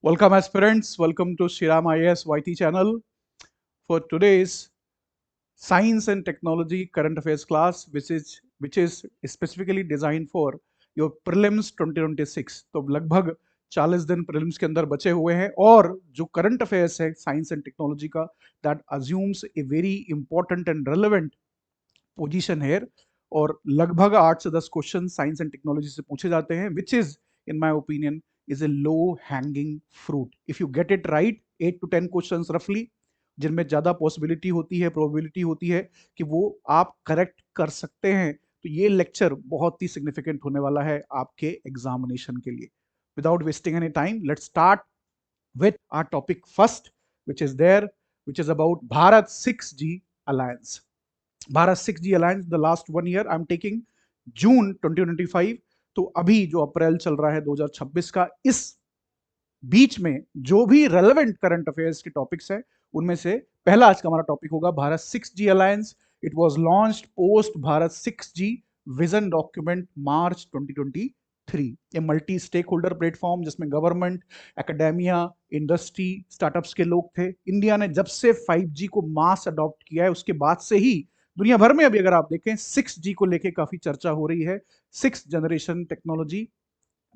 Welcome aspirants, welcome to Shriram IAS YT channel for today's Science and Technology Current Affairs class which is specifically designed for your prelims 2026. तो लगभग 40 दिन prelims के अंदर बचे हुए हैं और जो current affairs है science and technology का that assumes a very important and relevant position here और लगभग 8 से 10 क्वेश्चन साइंस एंड टेक्नोलॉजी से पूछे जाते हैं which is in my opinion is a low hanging fruit if you get it right 8 to 10 questions रफली जिनमें ज्यादा पॉसिबिलिटी होती है प्रोबेबिलिटी होती है कि वो आप करेक्ट कर सकते हैं तो ये लेक्चर बहुत ही सिग्निफिकेंट होने वाला है आपके एग्जामिनेशन के लिए without wasting any time let's start with our topic first, which is there, which is about Bharat 6G Alliance. Bharat 6G Alliance, the last 1 year, I'm taking June 2025. तो अभी जो अप्रैल चल रहा है 2026 का, इस बीच में जो भी रेलेवेंट करंट अफेयर्स के टॉपिक्स हैं उनमें से पहला आज का हमारा टॉपिक होगा Bharat 6G alliance. It was launched post Bharat 6G vision document March 2023. A multi stakeholder platform जिसमें गवर्नमेंट, एकेडेमिया, इंडस्ट्री, स्टार्टअप्स के लोग थे. इंडिया ने जब से 5G को मास अडॉप्ट किया है उसके बाद से ही दुनिया भर में अभी अगर आप देखें 6G को लेके काफी चर्चा हो रही है. 6th generation technology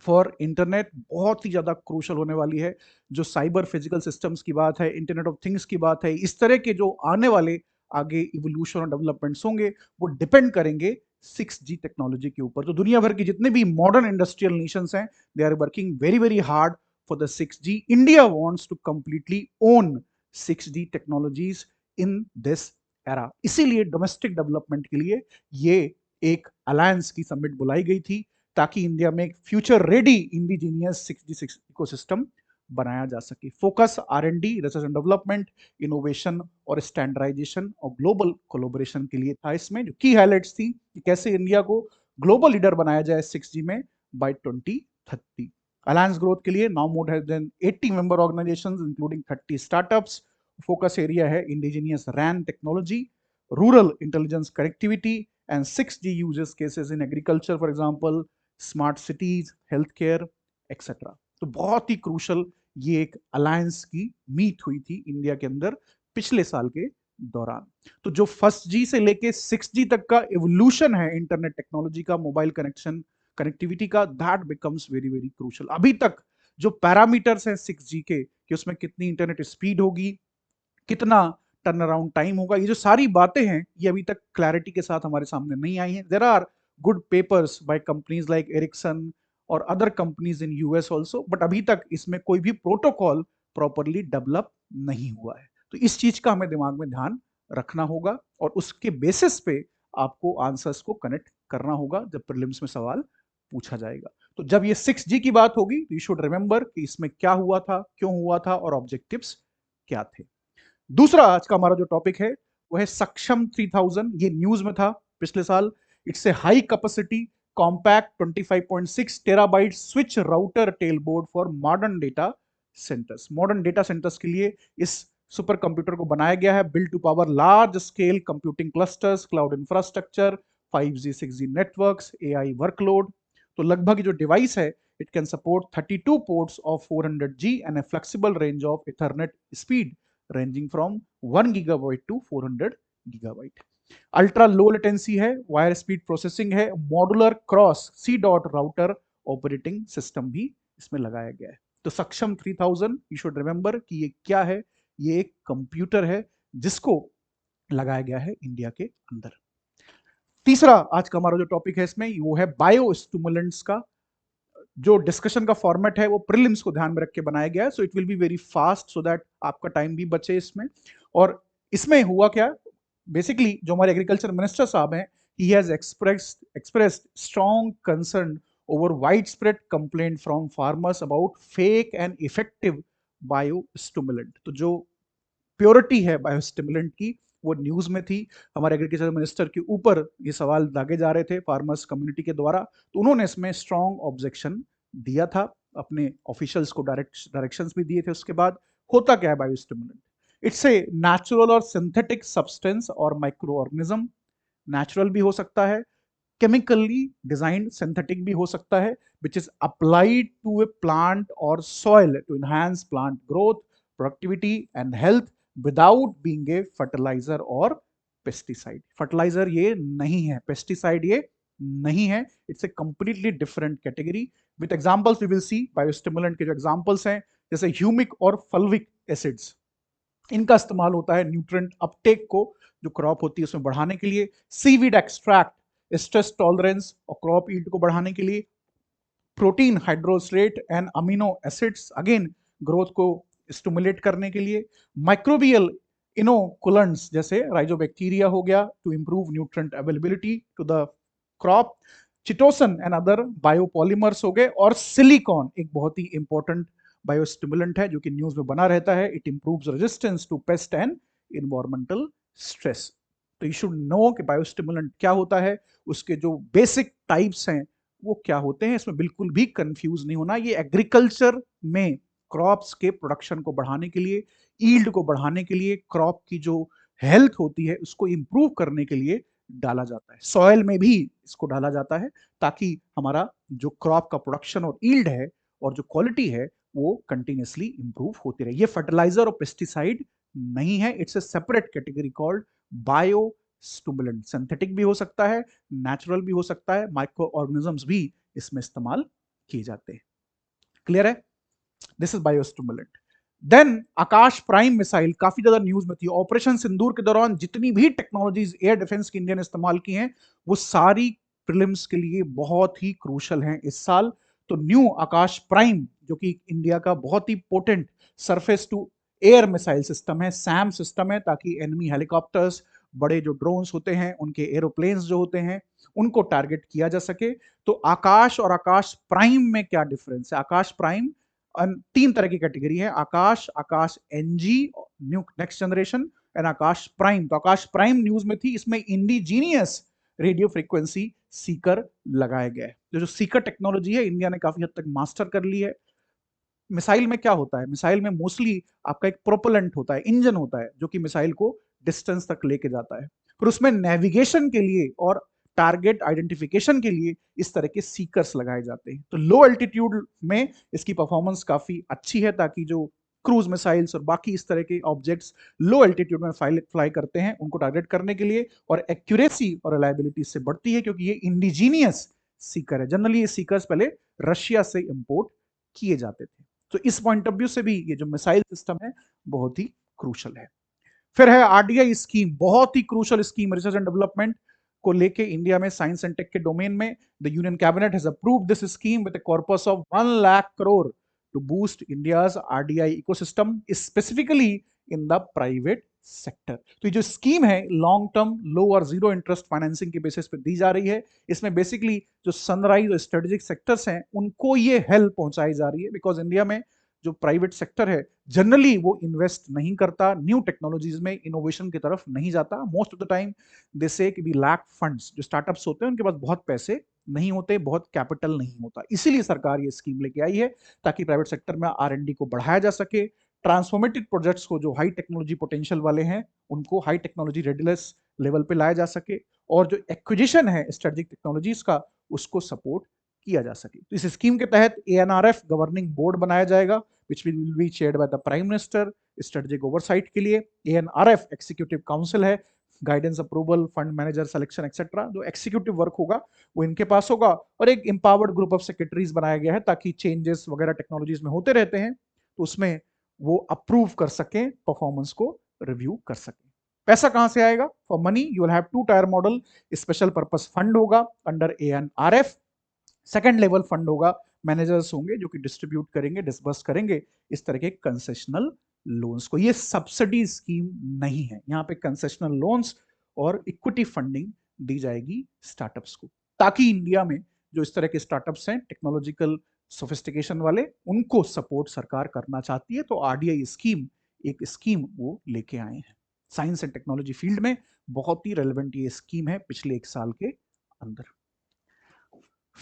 for internet बहुत ही ज़्यादा क्रूशल होने वाली है. जो साइबर फिजिकल सिस्टम्स की बात है, इंटरनेट ऑफ थिंग्स की बात है, इस तरह के जो आने वाले आगे इवोल्यूशन और डेवलपमेंट्स होंगे वो डिपेंड करेंगे 6G टेक्नोलॉजी के ऊपर. तो दुनिया भर की जितने भी मॉडर्न इंडस्ट्रियल नेशंस हैं they are working very very hard for the 6G. India wants to completely own 6G technologies in this era. इसीलिए डोमेस्टिक डेवलपमेंट के लिए ये एक अलायंस की समिट बुलाई गई थी ताकि इंडिया में एक future ready indigenous 6G ecosystem बनाया जा सके. Focus R&D, research and development, innovation और स्टैंडर्डाइजेशन और ग्लोबल कोलैबोरेशन के लिए था. इसमें जो की हाइलाइट्स थी कि कैसे इंडिया को ग्लोबल लीडर बनाया जाए 6G में बाय 2030. अलायंस ग्रोथ के लिए now more than 80 member organisations including 30 startups. Focus area है indigenous RAN technology, rural intelligence connectivity and 6G uses cases in agriculture, for example, smart cities, health care etcetera. तो बहुत ही crucial ये एक alliance की meet हुई थी India के अंदर पिछले साल के दौरान. तो जो फर्स्ट जी से लेके 6G तक का एवोल्यूशन है इंटरनेट टेक्नोलॉजी का, मोबाइल कनेक्शन कनेक्टिविटी का, that becomes very very crucial. अभी तक जो पैरामीटर्स हैं 6G के कि उसमें कितनी इंटरनेट स्पीड होगी, कितना टर्न अराउंड टाइम होगा, ये जो सारी बातें हैं ये अभी तक क्लैरिटी के साथ हमारे सामने नहीं आई हैं. There are good papers by companies like Ericsson और other companies in US also, but अभी तक इसमें कोई भी प्रोटोकॉल प्रॉपरली डेवलप नहीं हुआ है. तो इस चीज का हमें दिमाग में ध्यान रखना होगा और उसके बेसिस पे आपको आंसर्स को कनेक्ट करना होगा जब प्रीलिम्स में सवाल पूछा जाएगा. तो जब ये 6G की बात होगी तो यू शुड रिमेंबर कि इसमें क्या हुआ था, क्यों हुआ था और ऑब्जेक्टिव्स क्या थे. दूसरा आज का हमारा जो टॉपिक है वो है सक्षम 3000. ये न्यूज में था पिछले साल. It's a high capacity compact 25.6 terabyte switch router tailboard for modern data centres. Modern data centres के लिए इस सुपर कंप्यूटर को बनाया गया है. Build to power large scale computing clusters, cloud infrastructure, 5G 6G networks, AI workload. तो लगभग जो डिवाइस है it can support 32 ports of 400G and a flexible range of ethernet speed ranging from 1 gigabyte to 400 gigabyte. Ultra low latency है, wire speed processing है, modular cross C dot router operating system भी इसमें लगाया गया है. तो सक्षम 3000 you should remember कि ये क्या है. ये एक कंप्यूटर है जिसको लगाया गया है इंडिया के अंदर. तीसरा आज का हमारा जो टॉपिक है इसमें वो है बायो स्टिमुलेंट्स का. जो डिस्कशन का फॉर्मेट है वो प्रीलिम्स को ध्यान में रख के बनाया गया है. So it will be very fast so that आपका टाइम भी बचे इसमें. और इसमें हुआ क्या, बेसिकली जो हमारे एग्रीकल्चर मिनिस्टर साहब हैं he has expressed strong concern over wide spread complaint from farmers about fake and effective bio stimulant. तो जो प्योरिटी है बायोस्टिमुलेंट की वो न्यूज में थी. हमारे एग्रीकल्चर मिनिस्टर के ऊपर ये सवाल दागे जा रहे थे फार्मर्स कम्युनिटी के द्वारा. तो उन्होंने इसमें स्ट्रॉन्ग ऑब्जेक्शन दिया था, अपने ऑफिशियल्स को डायरेक्शंस भी दिए थे. उसके बाद होता क्या है बायोस्टिमुलेंट, इट्स ए नेचुरल और सिंथेटिक सब्सटेंस और माइक्रो ऑर्गेनिज्म. नेचुरल भी हो सकता है, केमिकली डिजाइंड सिंथेटिक भी हो सकता है, which is applied to a plant और soil to enhance plant growth, productivity and health without being a fertiliser और पेस्टिसाइड। फर्टिलाइजर ये नहीं है, पेस्टिसाइड ये नहीं है, it's a completely different category. With examples we will see, biostimulant के जो एग्जांपल्स हैं जैसे ह्यूमिक और फल्विक एसिड्स, इनका इस्तेमाल होता है न्यूट्रिएंट अपटेक को जो क्रॉप होती है उसमें बढ़ाने के लिए। सीवीड एक्सट्रैक्ट स्ट्रेस टॉलरेंस और क्रॉप ईल्ड को बढ़ाने के लिए। Protein hydrolysate and amino acids again growth को स्टिमुलेट करने के लिए। माइक्रोबियल इनोकुलेंट्स जैसे राइजोबैक्टीरिया हो गया to improve nutrient availability to the crop. Chitosan and other biopolymers हो गए। और सिलिकॉन एक बहुत ही इंपॉर्टेंट बायोस्टिमुलेंट है जो कि न्यूज में बना रहता है, it improves resistance to pest and environmental stress. तो यू शुड नो कि बायोस्टिमुलेंट क्या होता है, उसके जो बेसिक टाइप्स हैं वो क्या होते हैं, इसमें बिल्कुल भी कंफ्यूज नहीं होना। ये एग्रीकल्चर में क्रॉप्स के प्रोडक्शन को बढ़ाने के लिए, ईल्ड को बढ़ाने के लिए, क्रॉप की जो हेल्थ होती है उसको इंप्रूव करने के लिए डाला जाता है। सॉइल में भी इसको डाला जाता है ताकि हमारा जो क्रॉप का प्रोडक्शन और ईल्ड है और जो क्वालिटी है वो कंटिन्यूसली इंप्रूव होती रहे। ये फर्टिलाइजर और पेस्टिसाइड नहीं है, it's A separate category called bio stimulant. Synthetic भी हो सकता है, नेचुरल भी हो सकता है, माइक्रो ऑर्गेनिजम्स भी इसमें इस्तेमाल किए जाते हैं। क्लियर है? This is biostimulant. Then Akash prime missile काफी ज्यादा न्यूज में थी। ऑपरेशन सिंदूर के दौरान जितनी भी टेक्नोलॉजीज एयर डिफेंस की इंडिया ने इस्तेमाल की हैं वो सारी प्रीलिम्स के लिए बहुत ही क्रूशल हैं इस साल। तो न्यू आकाश प्राइम जो कि इंडिया का बहुत ही potent surface to air missile system है, सैम सिस्टम है, ताकि एनिमी हेलीकॉप्टर्स, बड़े जो ड्रोन्स होते हैं, उनके एरोप्लेन्स जो होते हैं, उनको टारगेट किया जा सके। तो आकाश और आकाश प्राइम में क्या डिफरेंस है? आकाश प्राइम तीन तरह की कैटेगरी है, Akash, Akash NG new next generation and Akash prime. तो आकाश प्राइम न्यूज में थी, इसमें इंडिजीनियस रेडियो फ्रीक्वेंसी सीकर लगाया गया है। जो सीकर टेक्नोलॉजी है इंडिया ने काफी हद तक मास्टर कर ली है। मिसाइल में क्या होता है? मिसाइल में मोस्टली आपका एक प्रोपेलेंट होता है, इंजन होता है जो कि मिसाइल को डिस्टेंस तक लेके जाता है। फिर उसमें नेविगेशन के लिए और टारगेट आइडेंटिफिकेशन के लिए इस तरह के सीकर्स लगाए जाते हैं। तो लो एल्टीट्यूड में इसकी परफॉर्मेंस काफी अच्छी है ताकि जो क्रूज मिसाइल्स और बाकी इस तरह के ऑब्जेक्ट्स लो एल्टीट्यूड में फ्लाई करते हैं उनको टारगेट करने के लिए। और एक्यूरेसी और रिलायबिलिटी इससे बढ़ती है क्योंकि ये इंडिजीनियस सीकर है। जनरली ये सीकर्स पहले रशिया से इंपोर्ट किए जाते थे। तो इस पॉइंट ऑफ व्यू से भी ये जो मिसाइल सिस्टम है बहुत ही क्रूशल है। फिर है आरडीआई स्कीम, बहुत ही crucial scheme research and development को लेके इंडिया में साइंस एंड टेक के डोमेन में। The union cabinet has approved this scheme with a corpus of 1 lakh crore to boost India's RDI ecosystem specifically in the private sector. तो ये जो scheme है long term low और जीरो इंटरेस्ट फाइनेंसिंग के basis पे दी जा रही है। इसमें बेसिकली जो सनराइज और स्ट्रेटेजिक सेक्टर्स हैं उनको ये हेल्प पहुंचाई जा रही है, बिकॉज इंडिया में जो प्राइवेट सेक्टर है जनरली वो इन्वेस्ट नहीं करता, न्यू टेक्नोलॉजीज में इनोवेशन की तरफ नहीं जाता। मोस्ट ऑफ द टाइम दे से कि वी लैक फंड्स। जो स्टार्टअप्स होते हैं उनके पास बहुत पैसे नहीं होते, बहुत कैपिटल नहीं होता। इसीलिए सरकार ये स्कीम लेके आई है ताकि प्राइवेट सेक्टर में आर&डी को बढ़ाया जा सके। ट्रांसफॉर्मेटिव प्रोजेक्ट्स को जो हाई टेक्नोलॉजी पोटेंशियल वाले हैं उनको हाई टेक्नोलॉजी रेडीनेस लेवल पे लाया जा सके, और जो एक्विजिशन है स्ट्रेटेजिक टेक्नोलॉजीज का उसको सपोर्ट किया जा सके। तो इस स्कीम के तहत एएनआरएफ गवर्निंग बोर्ड बनाया जाएगा which will be chaired by the prime minister strategic oversight के लिए। एएनआरएफ एक्सिक्यूटिव काउंसिल है, guidance approval fund manager selection etcetera जो एक्सिक्यूटिव वर्क होगा वो इनके पास होगा। और एक एम्पावर्ड ग्रुप ऑफ सेक्रेटरीज बनाया गया है ताकि चेंजेस वगैरह टेक्नोलॉजीज में होते रहते हैं तो उसमें वो अप्रूव कर सकें, परफॉर्मेंस को रिव्यू कर सकें। पैसा कहां से आएगा? For money you will have 2 tyre model, special purpose fund होगा अंडर एएनआरएफ, सेकंड लेवल फंड होगा, मैनेजर्स होंगे जो कि डिस्ट्रीब्यूट करेंगे, डिसबर्स करेंगे इस तरह के कंसेशनल लोन्स को। ये सब्सिडी स्कीम नहीं है, यहाँ पे कंसेशनल लोन्स और इक्विटी फंडिंग दी जाएगी स्टार्टअप्स को, ताकि इंडिया में जो इस तरह के स्टार्टअप्स हैं टेक्नोलॉजिकल सोफिस्टिकेशन वाले उनको सपोर्ट सरकार करना चाहती है। तो आरडीआई स्कीम एक स्कीम वो लेके आए हैं। साइंस एंड टेक्नोलॉजी फील्ड में बहुत ही रेलेवेंट ये स्कीम है पिछले 1 साल के अंदर।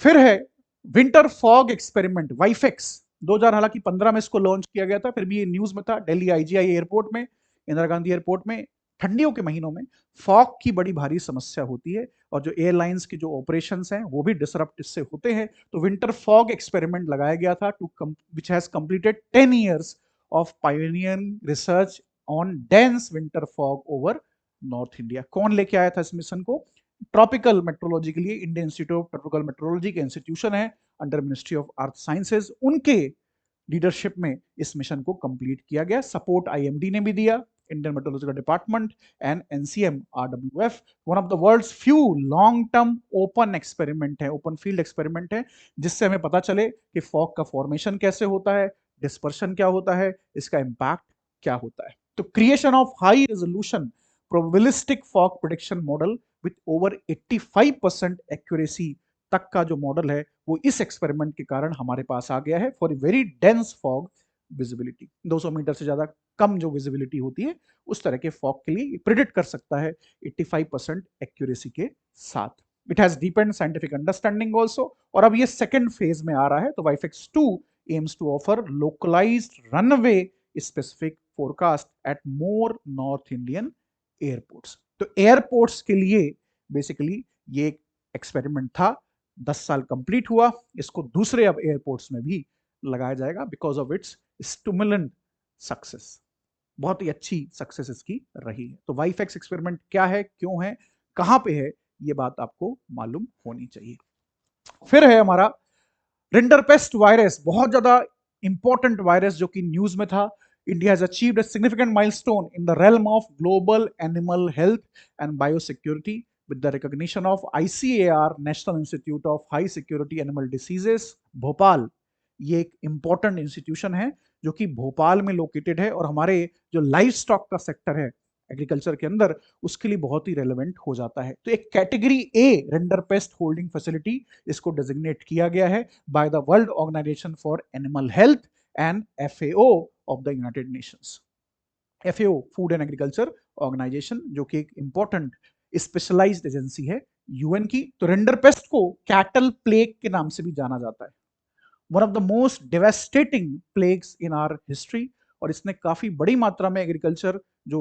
फिर है विंटर फॉग एक्सपेरिमेंट वाइफेक्स 2000 हालांकि 15 में इसको लॉन्च किया गया था, फिर भी ये न्यूज में था। दिल्ली आईजीआई एयरपोर्ट में, इंदिरा गांधी एयरपोर्ट में ठंडियों के महीनों में फॉग की बड़ी भारी समस्या होती है और जो एयरलाइंस के जो ऑपरेशंस हैं वो भी डिसरप्ट इससे होते हैं। तो विंटर फॉग एक्सपेरिमेंट लगाया गया था which has completed 10 years of pioneering research on dense winter fog over north India. कौन लेके आया था इस मिशन को? ट्रॉपिकल मेट्रोलॉजी के लिए Indian institute of tropical metrology के इंस्टीट्यूशन है under ministry of earth sciences, उनके लीडरशिप में इस मिशन को कंप्लीट किया गया। सपोर्ट आईएमडी ने भी दिया, Indian meteorological department, and NCM RWF. One of the world's few long term open experiment है, ओपन फील्ड एक्सपेरिमेंट है, जिससे हमें पता चले कि फॉग का फॉर्मेशन कैसे होता है, डिस्पर्शन क्या होता है, इसका इंपैक्ट क्या होता है। तो creation of high resolution probabilistic fog prediction model with over 85% accuracy तक का जो मॉडल है वो इस एक्सपेरिमेंट के कारण हमारे पास आ गया है for very dense fog visibility. 200 metre से ज्यादा कम जो विजिबिलिटी होती है उस तरह के फॉग के लिए प्रिडिक्ट कर सकता है 85% एक्यूरेसी के साथ। It has depend scientific understanding also. और अब ये सेकेंड फेज में आ रहा है। तो वाइफेक्स 2 aims to offer localized runway specific forecast at more North Indian airports। तो एयरपोर्ट्स के लिए बेसिकली ये एक एक्सपेरिमेंट था, 10 साल कंप्लीट हुआ, इसको दूसरे अब एयरपोर्ट्स में भी लगाया जाएगा because of its stimulant success. बहुत ही अच्छी सक्सेस इसकी रही है। तो वाइफेक्स एक्सपेरिमेंट क्या है, क्यों है, कहां पे है, ये बात आपको मालूम होनी चाहिए। फिर है हमारा रिंडरपेस्ट वायरस, बहुत ज्यादा इंपॉर्टेंट वायरस जो कि न्यूज में था। India has achieved a significant milestone in the realm of global animal health and biosecurity with the recognition of ICAR, National Institute of High Security Animal Diseases, Bhopal. ये एक important institution है जो कि भोपाल में लोकेटेड है और हमारे जो लाइव स्टॉक का सेक्टर है एग्रीकल्चर के अंदर उसके लिए बहुत ही रेलेवेंट हो जाता है। तो एक category A rinderpest holding facility इसको डेजिग्नेट किया गया है by the world organisation for animal health and FAO of the United Nations. FAO food and agriculture organisation जो कि एक इंपॉर्टेंट स्पेशलाइज्ड एजेंसी है यूएन की। तो रेंडर पेस्ट को कैटल प्लेग के नाम से भी जाना जाता है, one of the most devastating plagues in our history. और इसने काफी बड़ी मात्रा में एग्रीकल्चर जो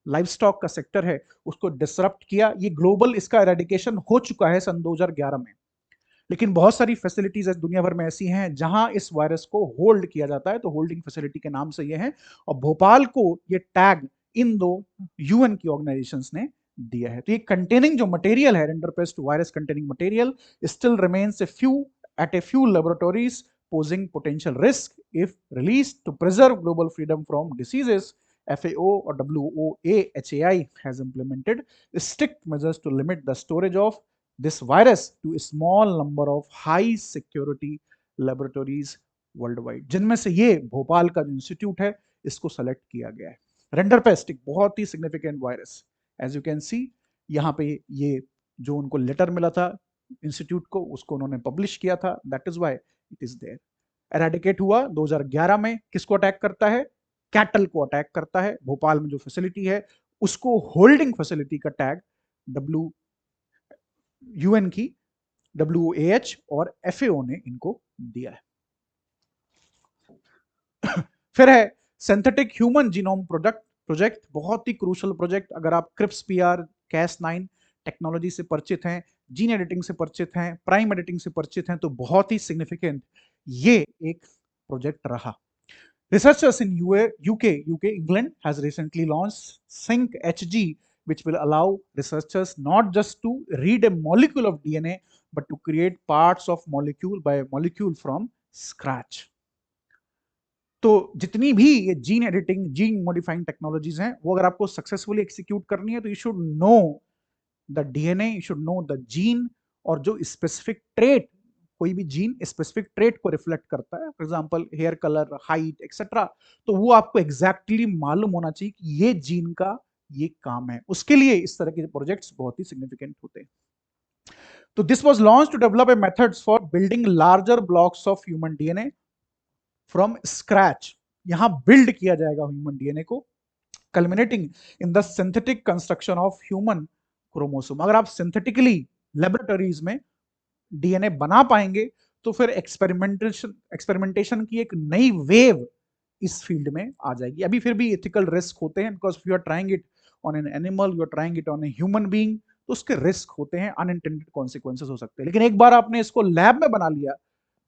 लाइव स्टॉक का सेक्टर है उसको डिसरप्ट किया। ये ग्लोबल इसका एरेडिकेशन हो चुका है सन 2011 में, लेकिन बहुत सारी फैसिलिटीज दुनिया भर में ऐसी हैं जहां इस वायरस को होल्ड किया जाता है, तो होल्डिंग फैसिलिटी के नाम से ये है। और भोपाल को ये टैग इन दो यूएन की ऑर्गेनाइजेशंस ने दिया है। तो ये कंटेनिंग जो मटेरियल है rinderpest virus containing material still remains at a few laboratories posing potential risk if released to preserve global freedom from diseases. FAO or WOAHAI has implemented strict measures to limit the storage of this virus to a small number of high security laboratories worldwide, जिनमें से ये भोपाल का जो institute है इसको select किया गया है। रेंडरपेस्ट एक बहुत ही significant virus, as you can see यहाँ पे ये जो उनको लेटर मिला था इंस्टीट्यूट को उसको उन्होंने पब्लिश किया था, that is why it is there. Eradicate हुआ 2011 में। किसको अटैक करता है? कैटल को अटैक करता है। भोपाल में जो फैसिलिटी है उसको होल्डिंग फैसिलिटी का टैग यूएन की WOAH और FAO ने इनको दिया है। फिर है सिंथेटिक ह्यूमन जीनोम प्रोजेक्ट, बहुत ही क्रूशल प्रोजेक्ट। अगर आप क्रिप्स PR Cas9 टेक्नोलॉजी से परिचित हैं, जीन एडिटिंग से परिचित हैं, प्राइम एडिटिंग से परिचित हैं, तो बहुत ही सिग्निफिकेंट ये एक प्रोजेक्ट रहा। Researchers in UK, England has recently launched SYNC-HG, which will allow researchers not just to read a molecule of DNA, but to create parts of molecule by molecule from scratch. तो जितनी भी ये gene editing, gene modifying technologies हैं, वो अगर आपको successfully execute करनी है तो you should know the DNA, you should know the gene, और जो स्पेसिफिक ट्रेट, कोई भी जीन स्पेसिफिक ट्रेट को रिफ्लेक्ट करता है, for example hair colour, height etcetera, तो वो आपको एग्जैक्टली मालूम होना चाहिए कि ये जीन का ये काम है। उसके लिए इस तरह के प्रोजेक्ट्स बहुत ही सिग्निफिकेंट होते हैं। तो this was launch to develop a methods for building larger blocks of human DNA from scratch. यहां बिल्ड किया जाएगा ह्यूमन DNA को, culminating in the synthetic construction of human chromosome. अगर आप सिंथेटिकली लेबोरेटरीज में DNA बना पाएंगे तो फिर एक्सपेरिमेंटेशन की एक नई वेव इस फील्ड में आ जाएगी। अभी फिर भी एथिकल रिस्क होते हैं, because if you are trying it on an animal, you are trying it on a human being, तो उसके रिस्क होते हैं, अनइंटेंडेड कॉन्सिक्वेंसेस हो सकते हैं। लेकिन एक बार आपने इसको लैब में बना लिया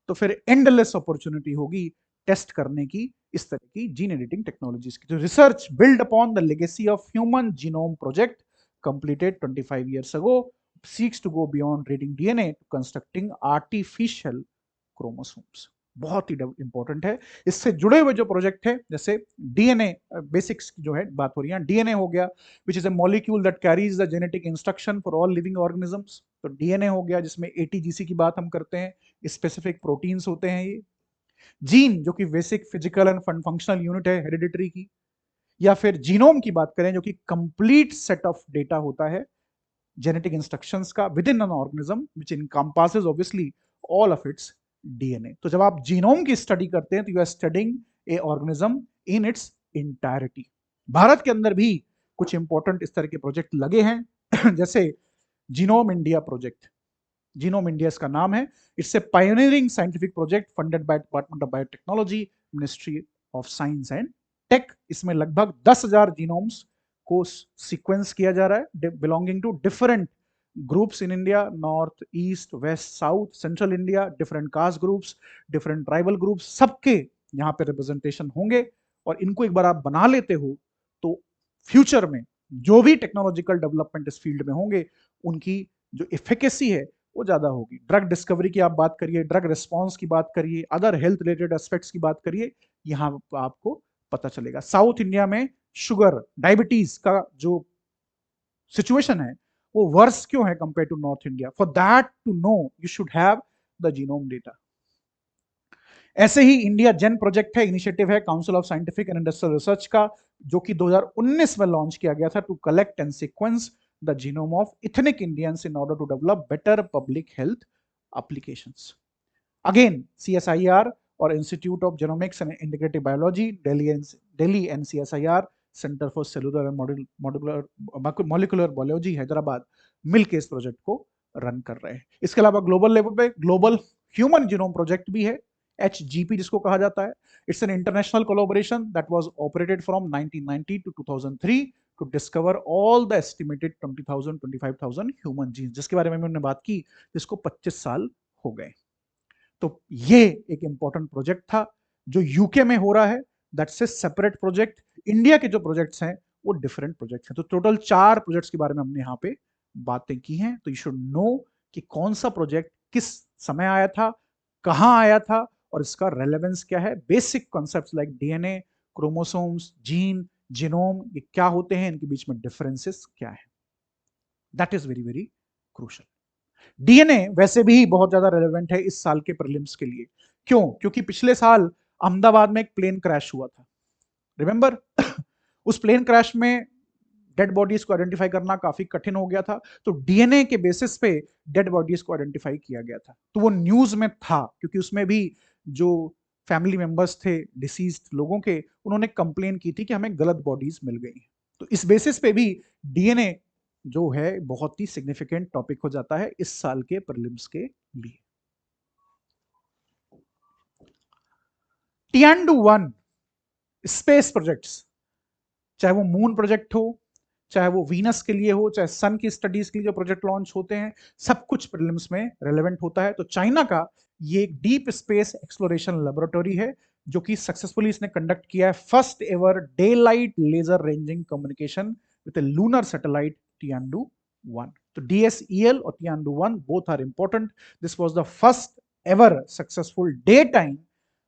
तो फिर एंडलेस अपॉर्चुनिटी होगी टेस्ट करने की इस तरह की जीन एडिटिंग टेक्नोलॉजीज की। तो research build upon the legacy of human genome project completed 25 years ago seeks to go beyond reading DNA to constructing artificial chromosomes। बहुत ही इंपॉर्टेंट है। इससे जुड़े हुए जो प्रोजेक्ट है, जैसे डीएनए बेसिक्स की जो है बात हो रही है, डीएनए हो गया which is a molecule that carries the genetic instruction for all living organisms. तो डीएनए हो गया जिसमें एटीजीसी की बात हम करते हैं, स्पेसिफिक प्रोटीन्स होते हैं ये। जीन जो कि basic physical and functional unit है हेरिडिटरी की, या फिर जीनोम की बात करें जो कि कंप्लीट सेट ऑफ डेटा होता है जेनेटिक इंस्ट्रक्शंस का within an organism which encompasses obviously all of its DNA. तो जब आप जीनोम की स्टडी करते हैं तो you are studying a organism in its entirety. Bharat के अंदर भी कुछ इंपॉर्टेंट इस तरह के प्रोजेक्ट लगे हैं जैसे genome India project. Genome India इसका नाम है। It's a pioneering scientific project funded by department of biotechnology, ministry of science and tech. इसमें लगभग 10,000 जीनोम्स को सीक्वेंस किया जा रहा है belonging to different groups in India, north, east, west, south, central India, different caste groups, different tribal groups, सबके यहाँ पे रिप्रेजेंटेशन होंगे। और इनको एक बार आप बना लेते हो तो फ्यूचर में जो भी टेक्नोलॉजिकल डेवलपमेंट इस फील्ड में होंगे उनकी जो इफिकेसी है वो ज्यादा होगी। ड्रग डिस्कवरी की आप बात करिए, ड्रग रिस्पॉन्स की बात करिए, अदर हेल्थ रिलेटेड एस्पेक्ट्स की बात करिए, यहाँ आपको पता चलेगा। साउथ इंडिया में शुगर, डायबिटीज का जो सिचुएशन है वो वर्स क्यों है compare to north India, for that to know you should have the genome data. ऐसे ही इंडिया जेन प्रोजेक्ट है, इनिशिएटिव है council of scientific and industrial research का, जो कि 2019 में लॉन्च किया गया था to collect and sequence the genome of ethnic Indians in order to develop better public health applications. Again CSIR और institute of genomics and integrative biology, Delhi and CSIR, centre for cellular and molecular biology, Hyderabad, मिलकर इस project को run कर रहे हैं। इसके अलावा global level पे ग्लोबल ह्यूमन जीनोम प्रोजेक्ट भी है, HGP जिसको कहा जाता है। It's an international collaboration that was operated from 1990 to 2003 to discover all the estimated 20,000 25,000 human genes, जिसके बारे में हमने बात की, जिसको 25 साल हो गए। तो ये एक इंपॉर्टेंट प्रोजेक्ट था जो यूके में हो रहा है, that's a separate project. India के जो प्रोजेक्ट्स हैं वो डिफरेंट प्रोजेक्ट्स हैं। तो टोटल 4 प्रोजेक्ट्स के बारे में हमने यहाँ पे बातें की हैं। तो यू शुड नो कि कौन सा प्रोजेक्ट किस समय आया था, कहाँ आया था और इसका रेलेवेंस क्या है। Basic concepts like DNA, chromosomes, gene, genome, ये क्या होते हैं, इनके बीच में डिफरेंसेस क्या है, that is very very crucial. DNA वैसे भी बहुत ज्यादा रेलेवेंट है इस साल के प्रीलिम्स के लिए। क्यों? क्योंकि पिछले साल अहमदाबाद में एक प्लेन क्रैश हुआ था, रिमेंबर? उस प्लेन क्रैश में डेड बॉडीज को आइडेंटिफाई करना काफी कठिन हो गया था, तो डीएनए के बेसिस पे डेड बॉडीज को आइडेंटिफाई किया गया था। तो वो न्यूज में था क्योंकि उसमें भी जो फैमिली मेंबर्स थे डिसीज्ड लोगों के, उन्होंने कंप्लेन की थी कि हमें गलत बॉडीज मिल गई। तो इस बेसिस पे भी डीएनए जो है बहुत ही सिग्निफिकेंट टॉपिक हो जाता है इस साल के प्रीलिम्स के लिए। टियांडु 1 स्पेस प्रोजेक्ट्स, चाहे वो मून प्रोजेक्ट हो, चाहे वो वीनस के लिए हो, चाहे सन की स्टडीज के लिए जो प्रोजेक्ट लॉन्च होते हैं, सब कुछ प्रीलिम्स में रेलेवेंट होता है। तो चाइना का ये एक डीप स्पेस एक्सप्लोरेशन लेबोरेटरी है जो कि सक्सेसफुली इसने कंडक्ट किया है first ever daylight laser ranging communication with a lunar satellite Tiandu 1. तो DSEL और Tiandu 1 both are important. This was the first ever successful daytime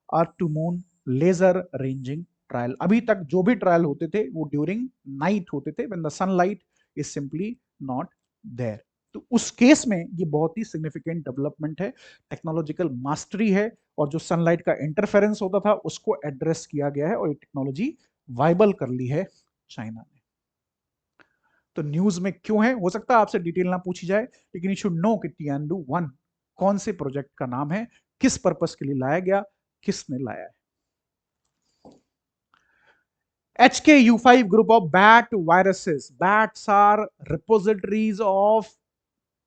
Earth to Moon laser ranging trial. अभी तक जो भी trial होते थे वो during night होते थे when the sunlight is simply not there. तो उस केस में ये बहुत ही सिग्निफिकेंट डेवलपमेंट है, टेक्नोलॉजिकल मास्टरी है, और जो सनलाइट का इंटरफेरेंस होता था उसको एड्रेस किया गया है और ये टेक्नोलॉजी वाइबल कर ली है चाइना ने। तो न्यूज में क्यों है, हो सकता है आपसे डिटेल ना पूछी जाए, लेकिन यू शुड नो कि Tiandu 1 कौन से प्रोजेक्ट का नाम है, किस पर्पस के लिए लाया गया, किसने लाया है। HKU5 group of bat viruses. Bats are repositories of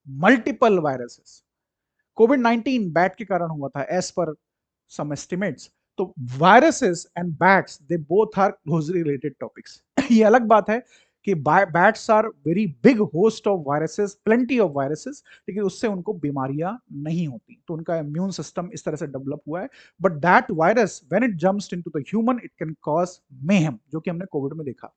multiple viruses. COVID-19 bat के कारण हुआ था एज पर सम एस्टिमेट्स। तो viruses and bats they both are closely related topics. ये अलग बात है कि bats are very big host of viruses, plenty of viruses, लेकिन उससे उनको बीमारियां नहीं होती, तो उनका इम्यून सिस्टम इस तरह से डेवलप हुआ है। But that virus when it jumps into the human it can cause mayhem, जो कि हमने कोविड में देखा।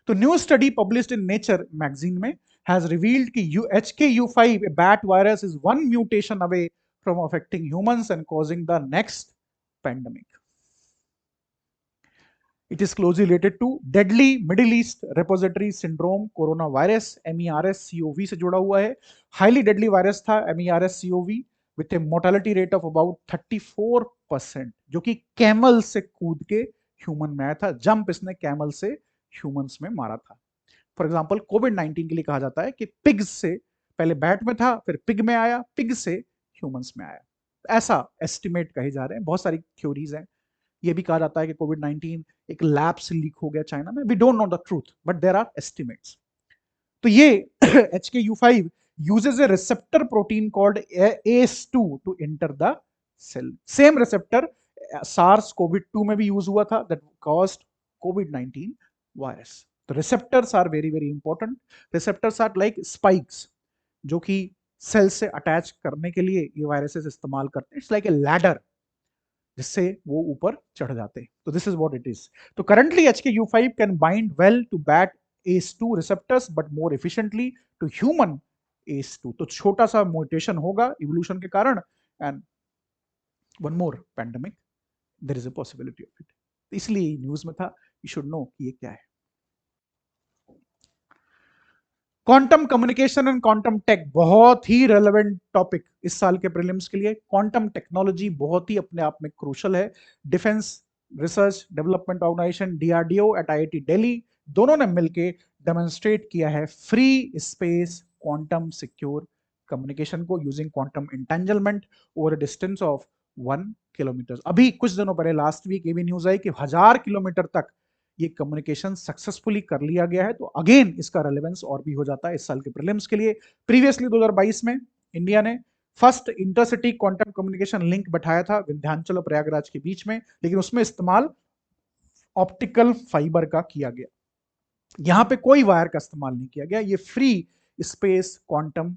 तो new study published in Nature magazine में हैज रिवील्ड कि HKU5 a bat virus is one mutation away from affecting humans and causing the next pandemic. It is closely related to deadly Middle East repository syndrome coronavirus, MERS-CoV से जुड़ा हुआ है। Highly deadly virus था MERS-CoV with a mortality rate of about 34%, जो कि camel से कूद के ह्यूमन में आया था। जंप इसने कैमल से ह्यूमंस में मारा था। फॉर एग्जाम्पल कोविड-19 के लिए कहा जाता है कि पिग्स से, पहले बैट में था, फिर पिग में आया, पिग से ह्यूमंस में आया, ऐसा एस्टिमेट कहे जा रहे हैं। बहुत सारी थ्योरीज हैं। ये भी कहा जाता है कि कोविड-19 एक लैब से लीक हो गया चाइना में। We don't know the truth, but there are estimates. तो ये HKU5 uses a receptor protein called ACE2 to enter the cell. Same receptor SARS-CoV-2 में भी यूज हुआ था, that caused COVID-19 virus. तो receptors are very very important. Receptors are like spikes, जो कि cell से अटैच करने के लिए ये वायरसेस इस्तेमाल करते हैं। इट्स लाइक ए लैडर, जिससे वो ऊपर चढ़ जाते हैं। तो this is what it is. तो currently HKU5 can bind well to bat ACE2 receptors but more efficiently to human ACE2। तो छोटा सा म्यूटेशन होगा इवोल्यूशन के कारण, and one more pandemic there is a possibility of it. इसलिए news में था, यू शुड नो कि ये क्या है। Quantum communication and quantum tech बहुत ही रेलेवेंट टॉपिक इस साल के प्रीलिम्स के लिए। क्वांटम टेक्नोलॉजी बहुत ही अपने आप में क्रूशल है। Defence research development organisation DRDO at IIT Delhi, दोनों ने मिलकर डेमोन्स्ट्रेट किया है free space quantum secure communication को using quantum entanglement over a distance of 1 kilometre. अभी कुछ दिनों पहले लास्ट वीक ये भी न्यूज आई कि 1000 किलोमीटर तक ये कम्युनिकेशन सक्सेसफुली कर लिया गया है। तो अगेन इसका रेलेवेंस और भी हो जाता है इस साल के प्रीलिम्स के लिए। प्रीवियसली 2022 में इंडिया ने first intercity quantum communication link बैठाया था विंध्याचल और प्रयागराज के बीच में, लेकिन उसमें इस्तेमाल ऑप्टिकल फाइबर का किया गया। यहां पे कोई वायर का इस्तेमाल नहीं किया गया। ये free space quantum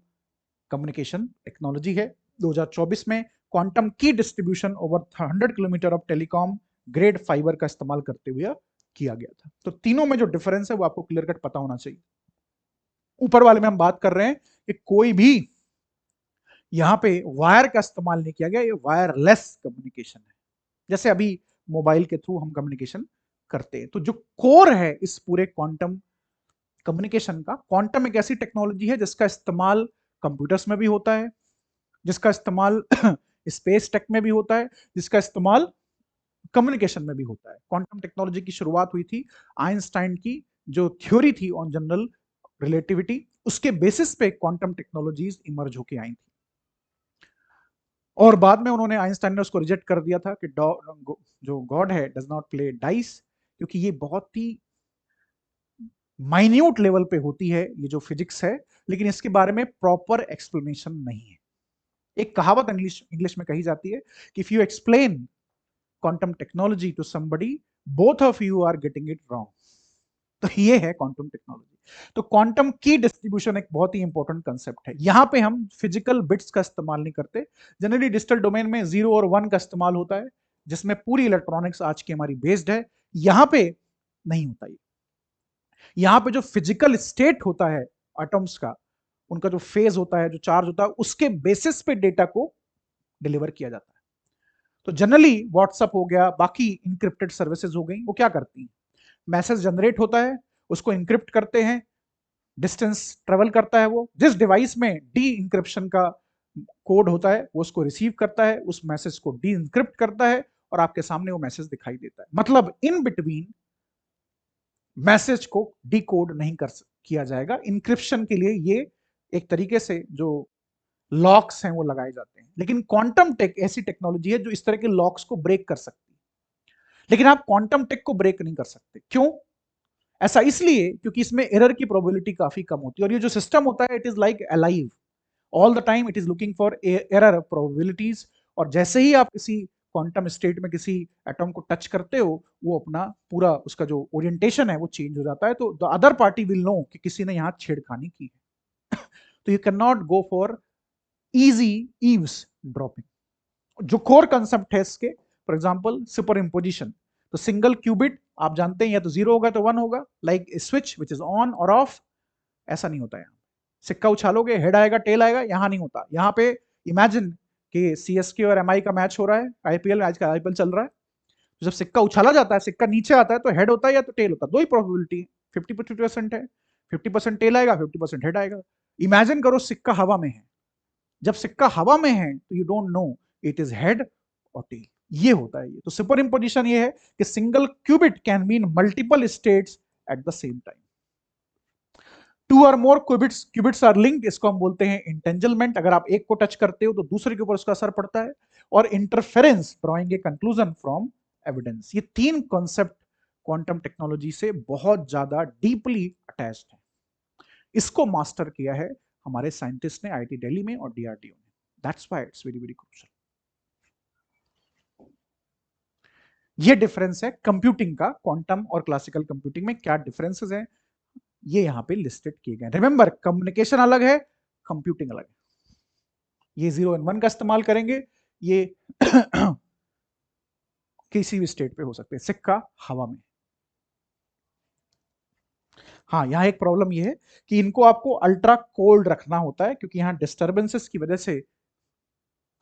communication technology है। 2024 में quantum key distribution over 100 kilometre of telecom grade fibre का इस्तेमाल करते हुए किया गया था। तो तीनों में जो डिफरेंस है वो आपको क्लियर कट पता होना चाहिए। ऊपर वाले में हम बात कर रहे हैं कि कोई भी यहां पे वायर का इस्तेमाल नहीं किया गया, ये वायरलेस कम्युनिकेशन है, जैसे अभी मोबाइल के थ्रू हम कम्युनिकेशन करते हैं। तो जो कोर है इस पूरे क्वांटम कम्युनिकेशन का, क्वांटम एक ऐसी टेक्नोलॉजी है जिसका इस्तेमाल कंप्यूटर्स में भी होता है, जिसका इस्तेमाल स्पेस टेक में भी होता है, जिसका इस्तेमाल कम्युनिकेशन में भी होता है। क्वांटम टेक्नोलॉजी की शुरुआत हुई थी आइंस्टाइन की जो थ्योरी थी ऑन जनरल रिलेटिविटी, उसके बेसिस पे क्वांटम टेक्नोलॉजीज इमर्ज होके आई थी। और बाद में उन्होंने, आइंस्टाइन ने उसको रिजेक्ट कर दिया था कि जो गॉड है डज नॉट प्ले डाइस, क्योंकि ये बहुत ही माइन्यूट लेवल पे होती है ये जो फिजिक्स है, लेकिन इसके बारे में प्रॉपर एक्सप्लेनेशन नहीं है। एक कहावत इंग्लिश में कही जाती है कि if you explain quantum technology to somebody both of you are getting it wrong. तो ये है क्वांटम टेक्नोलॉजी। तो क्वांटम की डिस्ट्रीब्यूशन एक बहुत ही इंपॉर्टेंट कंसेप्ट है। यहां पे हम फिजिकल बिट्स का इस्तेमाल नहीं करते। जनरली डिजिटल डोमेन में 0 और 1 का इस्तेमाल होता है, जिसमें पूरी इलेक्ट्रॉनिक्स आज की हमारी बेस्ड है। यहां पे नहीं होता ये। यहां पे जो फिजिकल स्टेट होता है एटम्स का, उनका जो फेज होता है, जो चार्ज होता है, उसके बेसिस पे डेटा को डिलीवर किया जाता है। तो जनरली व्हाट्सएप हो गया, बाकी इंक्रिप्टेड सर्विसेज हो गई, वो क्या करती हैं, मैसेज जनरेट होता है, उसको इंक्रिप्ट करते हैं, डिस्टेंस ट्रेवल करता है, वो जिस डिवाइस में डी इंक्रिप्शन का कोड होता है वो उसको रिसीव करता है, उस मैसेज को डी इंक्रिप्ट करता है और आपके सामने वो मैसेज दिखाई देता है। मतलब इन बिटवीन मैसेज को डिकोड नहीं किया जाएगा। इंक्रिप्शन के लिए ये एक तरीके से जो लॉक्स हैं वो लगाए जाते हैं। लेकिन क्वांटम टेक ऐसी टेक्नोलॉजी है जो इस तरह के लॉक्स को ब्रेक कर सकती है, लेकिन आप क्वांटम टेक को ब्रेक नहीं कर सकते। क्यों? ऐसा इसलिए क्योंकि इसमें एरर की प्रोबेबिलिटी काफी कम होती है, और ये जो सिस्टम होता है it is like alive, all the time it is looking for error probabilities. और जैसे ही आप किसी क्वांटम स्टेट में किसी एटॉम को टच करते हो, वो अपना पूरा उसका जो ओरिएंटेशन है वो चेंज हो जाता है, तो the other party will know कि किसी ने यहाँ छेड़खानी की है। तो you can not go for easy eavesdropping. जो कोर कंसेप्ट है इसके, फॉर एग्जाम्पल सुपर इम्पोजिशन, तो सिंगल क्यूबिट आप जानते हैं या तो 0 होगा तो 1 होगा, like switch which is on और ऑफ। ऐसा नहीं होता यहाँ। सिक्का उछालोगे हेड आएगा टेल आएगा, यहाँ नहीं होता। यहाँ पे इमेजिन कि सीएसके और एमआई का मैच हो रहा है, आईपीएल, आज का आईपीएल चल रहा है। तो जब सिक्का उछाला जाता है, सिक्का नीचे आता है तो हेड होता है या तो टेल होता है, दो ही प्रोबेबिलिटी है, 50% है, 50% टेल आएगा, 50% हेड आएगा। इमेजिन करो सिक्का हवा में है, जब सिक्का हवा में है तो you don't know it is head और टेल, ये होता है। ये तो सुपर इम्पोजिशन ये है कि single qubit can mean multiple states at the same time. Two और मोर क्यूबिट्स आर लिंक्ड, इसको हम बोलते हैं इंटेंजलमेंट। अगर आप एक को टच करते हो तो दूसरे के ऊपर उसका असर पड़ता है। और interference, drawing a conclusion from evidence. ये तीन कॉन्सेप्ट क्वांटम टेक्नोलॉजी से बहुत ज्यादा डीपली अटैच्ड है। इसको मास्टर किया है हमारे साइंटिस्ट ने आईआईटी दिल्ली में और डीआरडीओ में। That's why it's very very crucial. ये डिफरेंस है कंप्यूटिंग का। क्वांटम और क्लासिकल कंप्यूटिंग में क्या डिफरेंसेस हैं, ये यहां पे लिस्टेड किए गए। रिमेंबर, कम्युनिकेशन अलग है, कंप्यूटिंग अलग है। ये 0 और 1 का इस्तेमाल करेंगे, ये किसी भी स्टेट पे हो सकते हैं। सिक्का हवा में। हाँ, यहाँ एक प्रॉब्लम ये है कि इनको आपको अल्ट्रा कोल्ड रखना होता है, क्योंकि यहाँ डिस्टर्बेंसेस की वजह से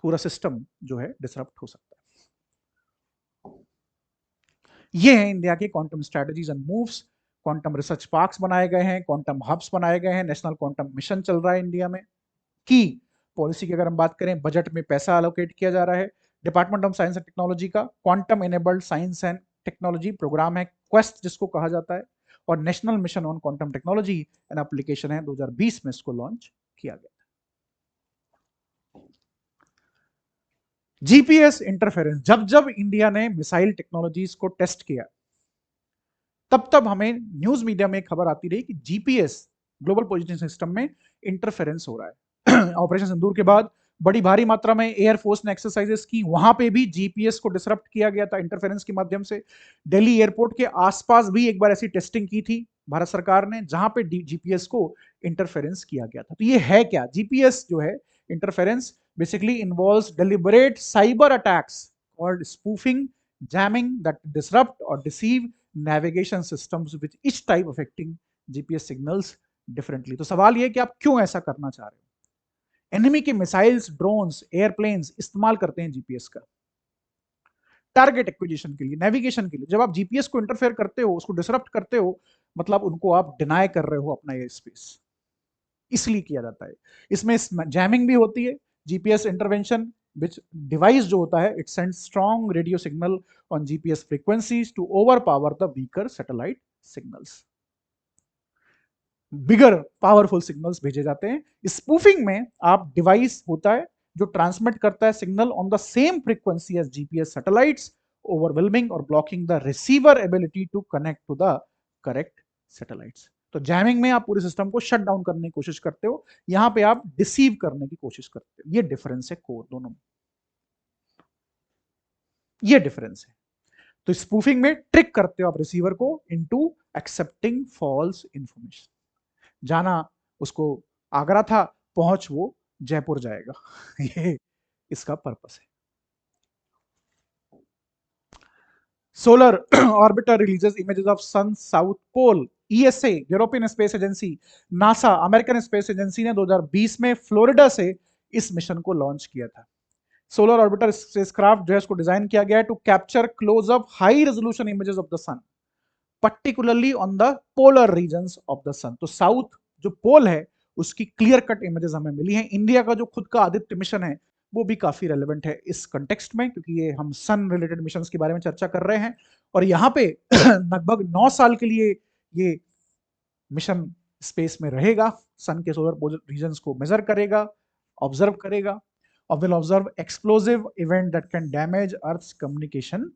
पूरा सिस्टम जो है डिसरप्ट हो सकता है। ये है इंडिया के quantum strategies and moves. Quantum research parks बनाए गए हैं, क्वांटम हब्स बनाए गए हैं, नेशनल क्वांटम मिशन चल रहा है इंडिया में। की पॉलिसी की अगर हम बात करें, बजट में पैसा एलोकेट किया जा रहा है। Department of science and technology का quantum enabled science and technology programme है, क्वेस्ट जिसको कहा जाता है, और national mission on quantum technology and application है, 2020 में इसको लॉन्च किया गया। जीपीएस इंटरफेरेंस, जब जब इंडिया ने मिसाइल टेक्नोलॉजीज को टेस्ट किया, तब तब हमें न्यूज मीडिया में खबर आती रही कि जीपीएस, ग्लोबल पोजिशनिंग सिस्टम में इंटरफेरेंस हो रहा है। ऑपरेशन सिंदूर के बाद बड़ी भारी मात्रा में एयरफोर्स ने एक्सरसाइजेस की, वहां पे भी जीपीएस को डिसरप्ट किया गया था इंटरफेरेंस के माध्यम से। दिल्ली एयरपोर्ट के आसपास भी एक बार ऐसी टेस्टिंग की थी भारत सरकार ने, जहां पे जीपीएस को इंटरफेरेंस किया गया था। तो ये है क्या जीपीएस जो है interference? Basically involves deliberate cyber attacks called spoofing, jamming that disrupt or deceive navigation systems with each type affecting GPS signals differently। तो सवाल ये कि आप क्यों ऐसा करना चाह रहे हो? एनिमी के मिसाइल्स, ड्रोन्स, एयरप्लेन्स इस्तेमाल करते हैं जीपीएस का टारगेट एक्विजिशन के लिए, नेविगेशन के लिए। जब आप जीपीएस को इंटरफेयर करते हो, उसको डिसरप्ट करते हो, मतलब उनको आप डिनाई कर रहे हो अपना एयर स्पेस, इसलिए किया जाता है। इसमें जैमिंग भी होती है। जीपीएस इंटरवेंशन विच डिवाइस जो होता है, it sends strong radio signal on GPS frequencies to overpower the weaker satellite signals. Bigger powerful signals भेजे जाते हैं। स्पूफिंग में आप डिवाइस होता है जो ट्रांसमिट करता है signal on the same frequency as GPS satellites, overwhelming और blocking the receiver ability to connect to the correct satellites. तो जैमिंग में आप पूरे सिस्टम को शट डाउन करने की कोशिश करते हो, यहां पे आप डिसीव करने की कोशिश करते हो। ये डिफरेंस है कोर दोनों में, ये डिफरेंस है। तो स्पूफिंग में ट्रिक करते हो आप रिसीवर को इनटू एक्सेप्टिंग फॉल्स इंफॉर्मेशन। जाना उसको आगरा था, पहुंच वो जयपुर जाएगा। ये इसका पर्पस है। Solar orbiter releases images of sun south pole. ESA, European space agency, NASA, American space agency ने 2020 में फ्लोरिडा से इस मिशन को लॉन्च किया था। सोलर ऑर्बिटर स्पेसक्राफ्ट जो है उसको डिजाइन किया गया है to capture close up high resolution images of the sun, particularly on the polar regions of the sun. तो साउथ जो पोल है उसकी क्लियर कट इमेजेस हमें मिली हैं। इंडिया का जो खुद का आदित्य मिशन है वो भी काफी रेलेवेंट है इस कंटेक्स्ट में, क्योंकि ये हम सन रिलेटेड मिशन के बारे में चर्चा कर रहे हैं। और यहाँ पे लगभग 9 साल के लिए ये मिशन स्पेस में रहेगा, सन के सोलर रीजन्स को मेजर करेगा, ऑब्जर्व करेगा, और will observe explosive event that can damage earth communication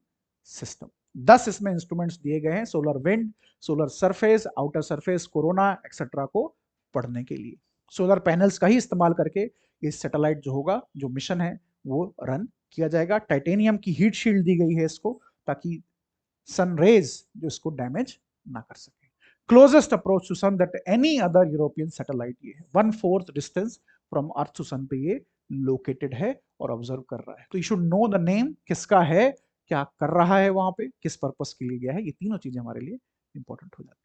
system. 10 इसमें इंस्ट्रूमेंट्स दिए गए हैं, solar wind, solar surface, outer surface, corona etcetera को पढ़ने के लिए। सोलर पैनल्स का ही इस्तेमाल करके ये सैटेलाइट जो होगा, जो मिशन है, वो रन किया जाएगा। टाइटेनियम की हीट शील्ड दी गई है इसको, ताकि सन रेज जो इसको डैमेज ना कर सके। Closest approach to sun that any other European satellite ये है, 1/4 distance from earth to sun पे ये लोकेटेड है और ऑब्जर्व कर रहा है। तो you should know the name, किसका है, क्या कर रहा है वहां पे, किस पर्पस के लिए गया है, ये तीनों चीजें हमारे लिए इंपॉर्टेंट हो जाती है।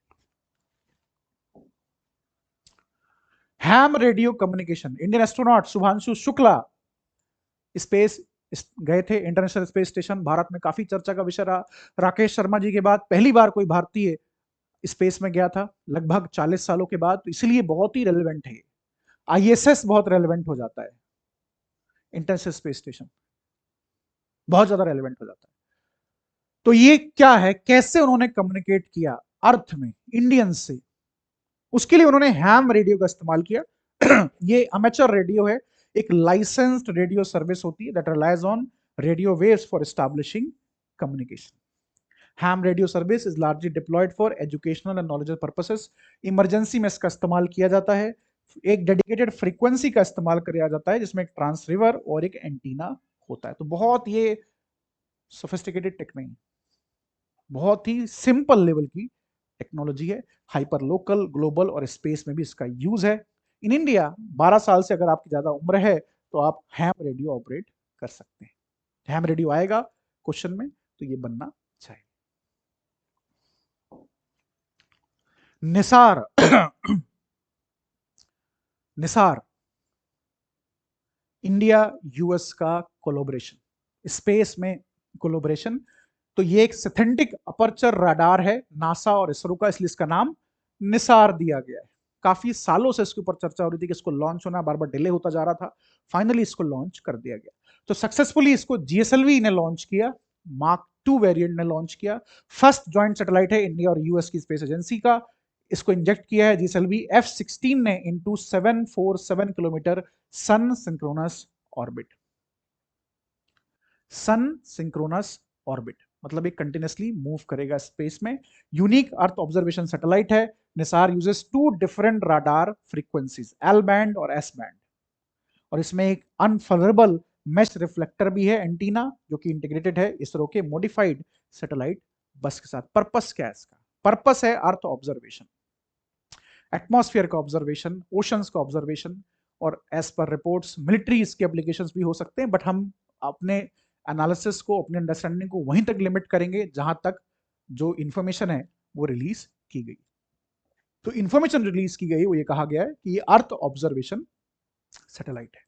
Ham radio communication, Indian astronaut Shubhanshu Shukla space गए थे, इंटरनेशनल स्पेस स्टेशन, भारत में काफी चर्चा का विषय रहा। राकेश शर्मा जी के बाद पहली बार कोई भारतीय स्पेस में गया था, लगभग 40 सालों के बाद, तो इसलिए बहुत ही रेलेवेंट है। आईएसएस बहुत रेलेवेंट हो जाता है, इंटरनेशनल स्पेस स्टेशन बहुत ज्यादा रेलेवेंट हो जाता है। तो ये क्या है, कैसे उन्होंने कम्युनिकेट किया अर्थ में इंडियंस से, उसके लिए उन्होंने हैम रेडियो का इस्तेमाल किया। ये अमेचर रेडियो है, एक लाइसेंस्ड रेडियो सर्विस होती है that relies on radio waves for establishing communication. Ham radio service is largely deployed for educational and knowledge purposes. Emergency में इसका इस्तेमाल किया जाता है। एक डेडिकेटेड फ्रीक्वेंसी का इस्तेमाल किया जाता है जिसमें एक ट्रांसरिवर और एक एंटीना होता है। तो बहुत ये सोफिस्टिकेटेड टेक नहीं, बहुत ही सिंपल लेवल की टेक्नोलॉजी है। हाइपर लोकल, ग्लोबल और स्पेस में भी इसका यूज है। इन इंडिया 12 साल से अगर आपकी ज्यादा उम्र है तो आप हैम रेडियो ऑपरेट कर सकते हैं। हैम रेडियो आएगा क्वेश्चन में तो ये बनना चाहिए। निसार निसार इंडिया यूएस का कोलैबोरेशन, स्पेस में कोलैबोरेशन। तो ये एक सिंथेटिक अपर्चर रडार है नासा और इसरो का, इसलिए इसका नाम निसार दिया गया है। काफी सालों से इसके ऊपर चर्चा हो रही थी कि इसको लॉन्च होना, बार बार डिले होता जा रहा था, फाइनली इसको लॉन्च कर दिया गया। तो सक्सेसफुली इसको जीएसएलवी ने लॉन्च किया, मार्क 2 वेरिएंट ने लॉन्च किया। फर्स्ट ज्वाइंट सैटेलाइट है इंडिया और यूएस की स्पेस एजेंसी का। इसको इंजेक्ट किया है जीएसएलवी F-16 ने इनटू 747 किलोमीटर सन सिंक्रोनस ऑर्बिट। सन सिंक्रोनस ऑर्बिट मतलब एक कंटिन्यूसली मूव करेगा स्पेस में। यूनिक अर्थ ऑब्जर्वेशन सैटेलाइट है। Nisar uses 2 different radar frequencies, L band और एस बैंड, और इसमें एक अनफलरेबल मेश रिफ्लेक्टर भी है, एंटीना, जो कि इंटीग्रेटेड है इसरो के मॉडिफाइड सैटेलाइट बस के साथ। पर्पस क्या है इसका? पर्पस है अर्थ ऑब्जर्वेशन, एटमॉस्फेयर का ऑब्जर्वेशन, ओशंस का ऑब्जर्वेशन, और एज पर रिपोर्ट्स मिलिट्री इसके एप्लीकेशंस भी हो सकते हैं, बट हम अपने एनालिसिस को, अपने अंडरस्टैंडिंग को वहीं तक लिमिट करेंगे जहां तक जो इंफॉर्मेशन है वो रिलीज की गई। तो इंफॉर्मेशन रिलीज की गई, वो ये कहा गया है कि ये अर्थ ऑब्जर्वेशन सैटेलाइट है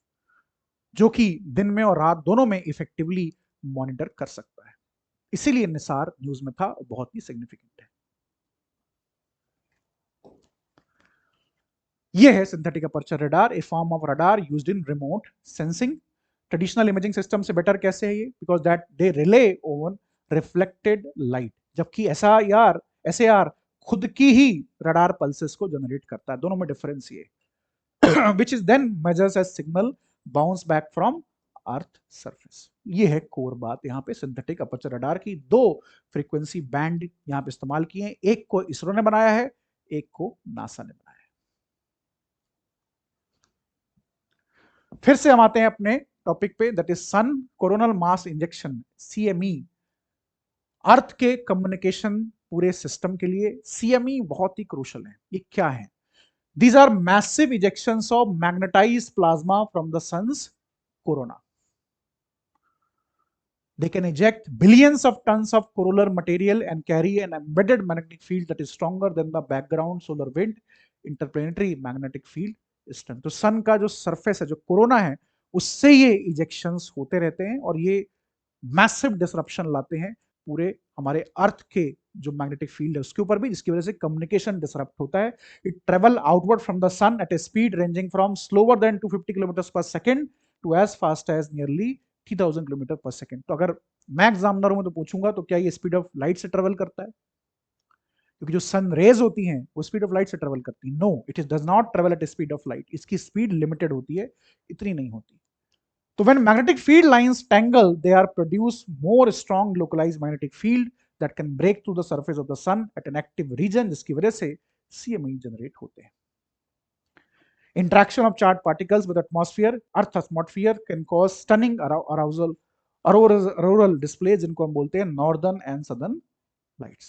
जो कि दिन में और रात दोनों में इफेक्टिवली मॉनिटर कर सकता है। इसीलिए निसार न्यूज में था, बहुत ही सिग्निफिकेंट है। ये है synthetic aperture radar, A form of radar used in remote sensing. Traditional imaging system से बेटर कैसे है ये? Because that they relay on reflected light, जबकि एसएआर खुद की ही रडार पल्सेस को जनरेट करता है। दोनों में डिफरेंस ये which is then measures as signal bounce back from earth surface. ये है कोर बात यहाँ पे सिंथेटिक अपर्चर रडार की। 2 फ्रीक्वेंसी बैंड यहाँ पे इस्तेमाल किए हैं, एक को इसरो ने बनाया है, एक को नासा ने बनाया है। फिर से हम आते हैं अपने टॉपिक पे, that is sun coronal mass injection, CME. Earth के कम्युनिकेशन पूरे सिस्टम के लिए सीएमई बहुत ही क्रूशल है। ये क्या है? These are massive ejections of magnetized plasma from the sun's corona. They can eject billions of tons of coronar material and carry an embedded magnetic field that is stronger than the background solar wind interplanetary magnetic field strength. तो सन का जो surface है, जो corona है, उससे ये इजेक्शंस होते रहते हैं और ये मैसिव डिसरप्शन लाते हैं पूरे हमारे अर्थ के जो मैग्नेटिक फील्ड है उसके ऊपर भी, जिसकी वजह से कम्युनिकेशन डिसरप्ट होता है। It travel outward from the sun at a speed ranging from slower than 250 kilometre per second to as fast as nearly 3000 kilometre per second. तो अगर मैं एग्जामिनर हूं तो पूछूंगा, तो क्या ये स्पीड ऑफ लाइट से ट्रेवल करता है? क्योंकि जो सन रेज होती हैं वो स्पीड ऑफ लाइट से ट्रेवल करती है। No, it is does not travel at speed of light. इसकी स्पीड लिमिटेड होती है, इतनी नहीं होती। So when magnetic field lines tangle, they are produce more strong localized magnetic field that can break through the surface of the sun at an active region, जिसकी वजह से CME generate होते हैं। Interaction of charged particles with atmosphere, Earth atmosphere can cause stunning arousal auroral display जिनको हम बोलते हैं northern and southern lights,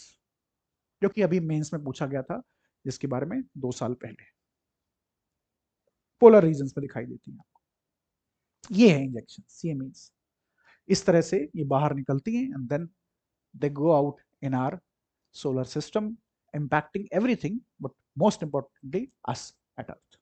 जो कि अभी मेंस में पूछा गया था, जिसके बारे में 2 साल पहले पोलर रीजन्स में दिखाई देती है आपको। ये है इंजेक्शन, सीएमईज। इस तरह से ये बाहर निकलती हैं and then they go out in our solar system, impacting everything, but most importantly us at Earth.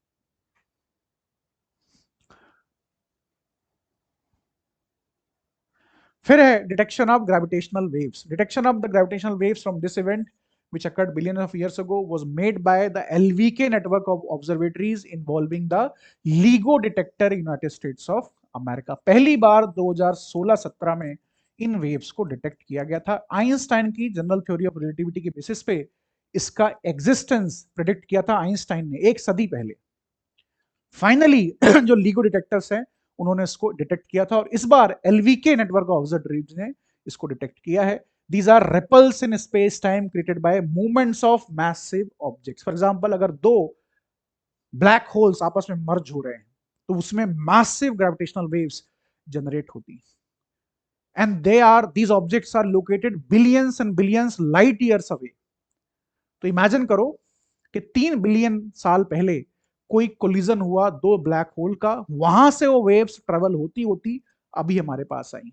फिर है detection of gravitational waves. Detection of the gravitational waves from this event which occurred billions of years ago was made by the LVK network of observatories involving the LIGO detector in United States of America. पहली बार 2016-17 में इन waves को detect किया गया था. Einstein की general theory of relativity के basis पे इसका एग्जिस्टेंस प्रेडिक्ट किया था आइंस्टाइन ने 1 सदी पहले. फाइनली जो LIGO डिटेक्टर्स हैं उन्होंने इसको डिटेक्ट किया था और इस बार LVK नेटवर्क ऑफ ऑब्जर्वेटरीज ने इसको डिटेक्ट किया है. These are ripples in space time created by movements of massive objects. For example, अगर दो ब्लैक होल्स आपस में मर्ज हो रहे हैं तो उसमें massive gravitational waves generate होती हैं. And these objects are located billions and billions light years away. तो इमेजिन करो कि 3 बिलियन साल पहले कोई कोलिजन हुआ दो ब्लैक होल का, वहां से वो वेव्स ट्रेवल होती होती अभी हमारे पास आई.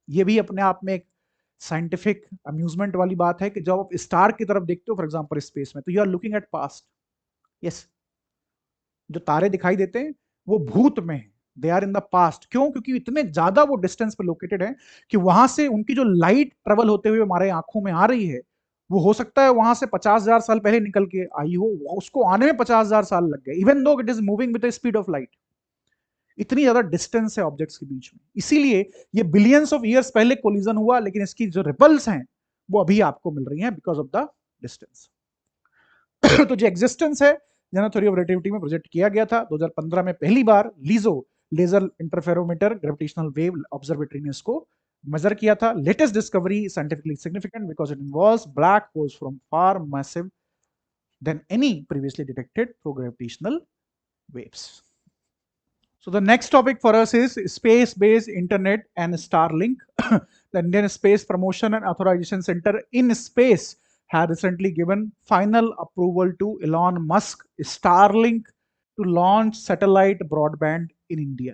ये भी अपने आप में एक साइंटिफिक अम्यूजमेंट वाली बात है कि जब आप स्टार की तरफ देखते हो फॉर एग्जांपल स्पेस में, तो you are looking at past. Yes, जो तारे दिखाई देते हैं वो भूत में है, they are in the past. क्यों? क्योंकि इतने ज्यादा वो डिस्टेंस पे लोकेटेड है कि वहां से उनकी जो लाइट ट्रेवल होते हुए हमारे आंखों में आ रही है, वो हो सकता है वहां से 50,000 साल पहले निकल के आई हो, उसको आने में 50,000 साल लग गए, even though it is moving with the speed of light. इतनी ज्यादा डिस्टेंस है ऑब्जेक्ट्स के बीच में. इसीलिए ये बिलियंस ऑफ ईयर्स पहले कोलिजन हुआ, लेकिन इसकी जो रिपल्स हैं वो अभी आपको मिल रही हैं बिकॉज ऑफ द डिस्टेंस. तो जो एग्जिस्टेंस है जनरल थ्योरी ऑफ रिलेटिविटी में प्रोजेक्ट किया गया था 2015 में पहली बार. LIGO laser interferometer gravitational wave observatory ने इसको मेजर किया था. Latest discovery scientifically significant because it involves black holes from far massive than any previously detected through gravitational waves. So the next topic for us is space-based internet and Starlink. The Indian Space Promotion and Authorization Center in Space had recently given final approval to Elon Musk Starlink to launch satellite broadband in India.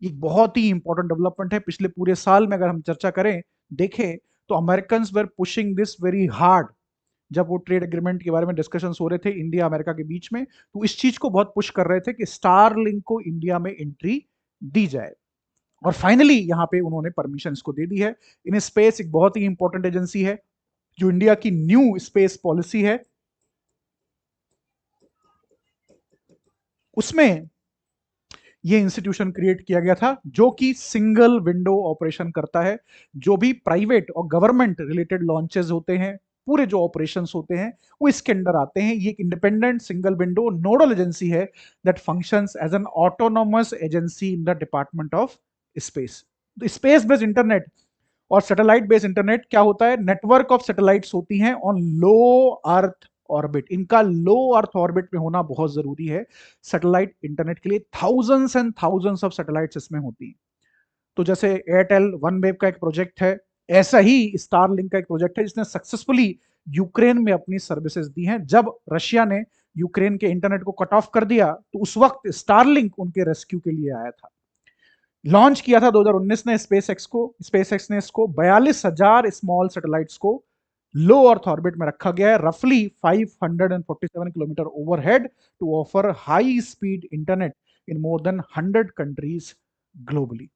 ये बहुत ही important development है. पिछले पूरे साल में अगर हम चर्चा करें, देखें तो Americans were pushing this very hard. जब वो ट्रेड एग्रीमेंट के बारे में डिस्कशंस हो रहे थे इंडिया अमेरिका के बीच में, तो इस चीज को बहुत पुश कर रहे थे कि स्टारलिंक को इंडिया में एंट्री दी जाए. और फाइनली यहां पे उन्होंने परमिशन इसको दे दी है. इन स्पेस एक बहुत ही इंपॉर्टेंट एजेंसी है जो इंडिया की न्यू स्पेस पॉलिसी है उसमें ये इंस्टीट्यूशन क्रिएट किया गया था, जो कि सिंगल विंडो ऑपरेशन करता है. जो भी प्राइवेट और गवर्नमेंट रिलेटेड लॉन्चेस होते हैं, पूरे जो ऑपरेशंस होते हैं वो इसके अंडर आते हैं. ये एक independent single window nodal agency है that functions as an autonomous agency in the department of space. Space based internet और सैटेलाइट बेस्ड इंटरनेट क्या होता है? नेटवर्क ऑफ सैटेलाइट्स होती हैं ऑन लो अर्थ ऑर्बिट. इनका लो अर्थ ऑर्बिट में होना बहुत जरूरी है सैटेलाइट इंटरनेट के लिए. Thousands and thousands of satellites इसमें होती हैं. तो जैसे एयरटेल वन वेव का एक प्रोजेक्ट है, ऐसा ही स्टारलिंक का एक प्रोजेक्ट है जिसने सक्सेसफुली यूक्रेन में अपनी सर्विसेज दी हैं. जब रशिया ने यूक्रेन के इंटरनेट को कट ऑफ कर दिया तो उस वक्त स्टारलिंक उनके रेस्क्यू के लिए आया था. लॉन्च किया था 2019 ने स्पेसएक्स को. स्पेसएक्स ने इसको 42,000 स्मॉल सैटेलाइट्स को लो अर्थ ऑर्बिट में रखा गया है, रफली 547 kilometre overhead, to offer high speed internet in more than 100 countries globally.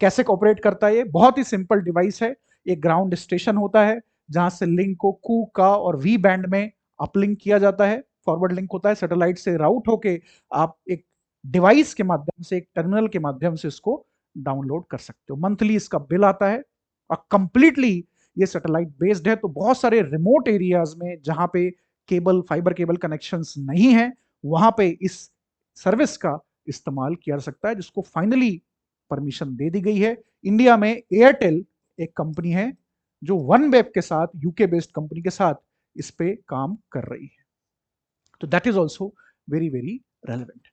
कैसे ऑपरेट करता है? ये बहुत ही सिंपल डिवाइस है. एक ग्राउंड स्टेशन होता है जहां से लिंक को कू का और वी बैंड में अपलिंक किया जाता है. फॉरवर्ड लिंक होता है, सैटेलाइट से राउट होके आप एक डिवाइस के माध्यम से, एक टर्मिनल के माध्यम से इसको डाउनलोड कर सकते हो. मंथली इसका बिल आता है और कंप्लीटली ये सैटेलाइट बेस्ड है. तो बहुत सारे रिमोट एरियाज में जहां पे केबल, फाइबर केबल कनेक्शंस नहीं है, वहां पे इस सर्विस का इस्तेमाल किया जा सकता है, जिसको फाइनली परमिशन दे दी गई है. इंडिया में एयरटेल एक कंपनी है जो वन वेब के साथ, यूके बेस्ड कंपनी के साथ इस पे काम कर रही है. तो that is also very very relevant.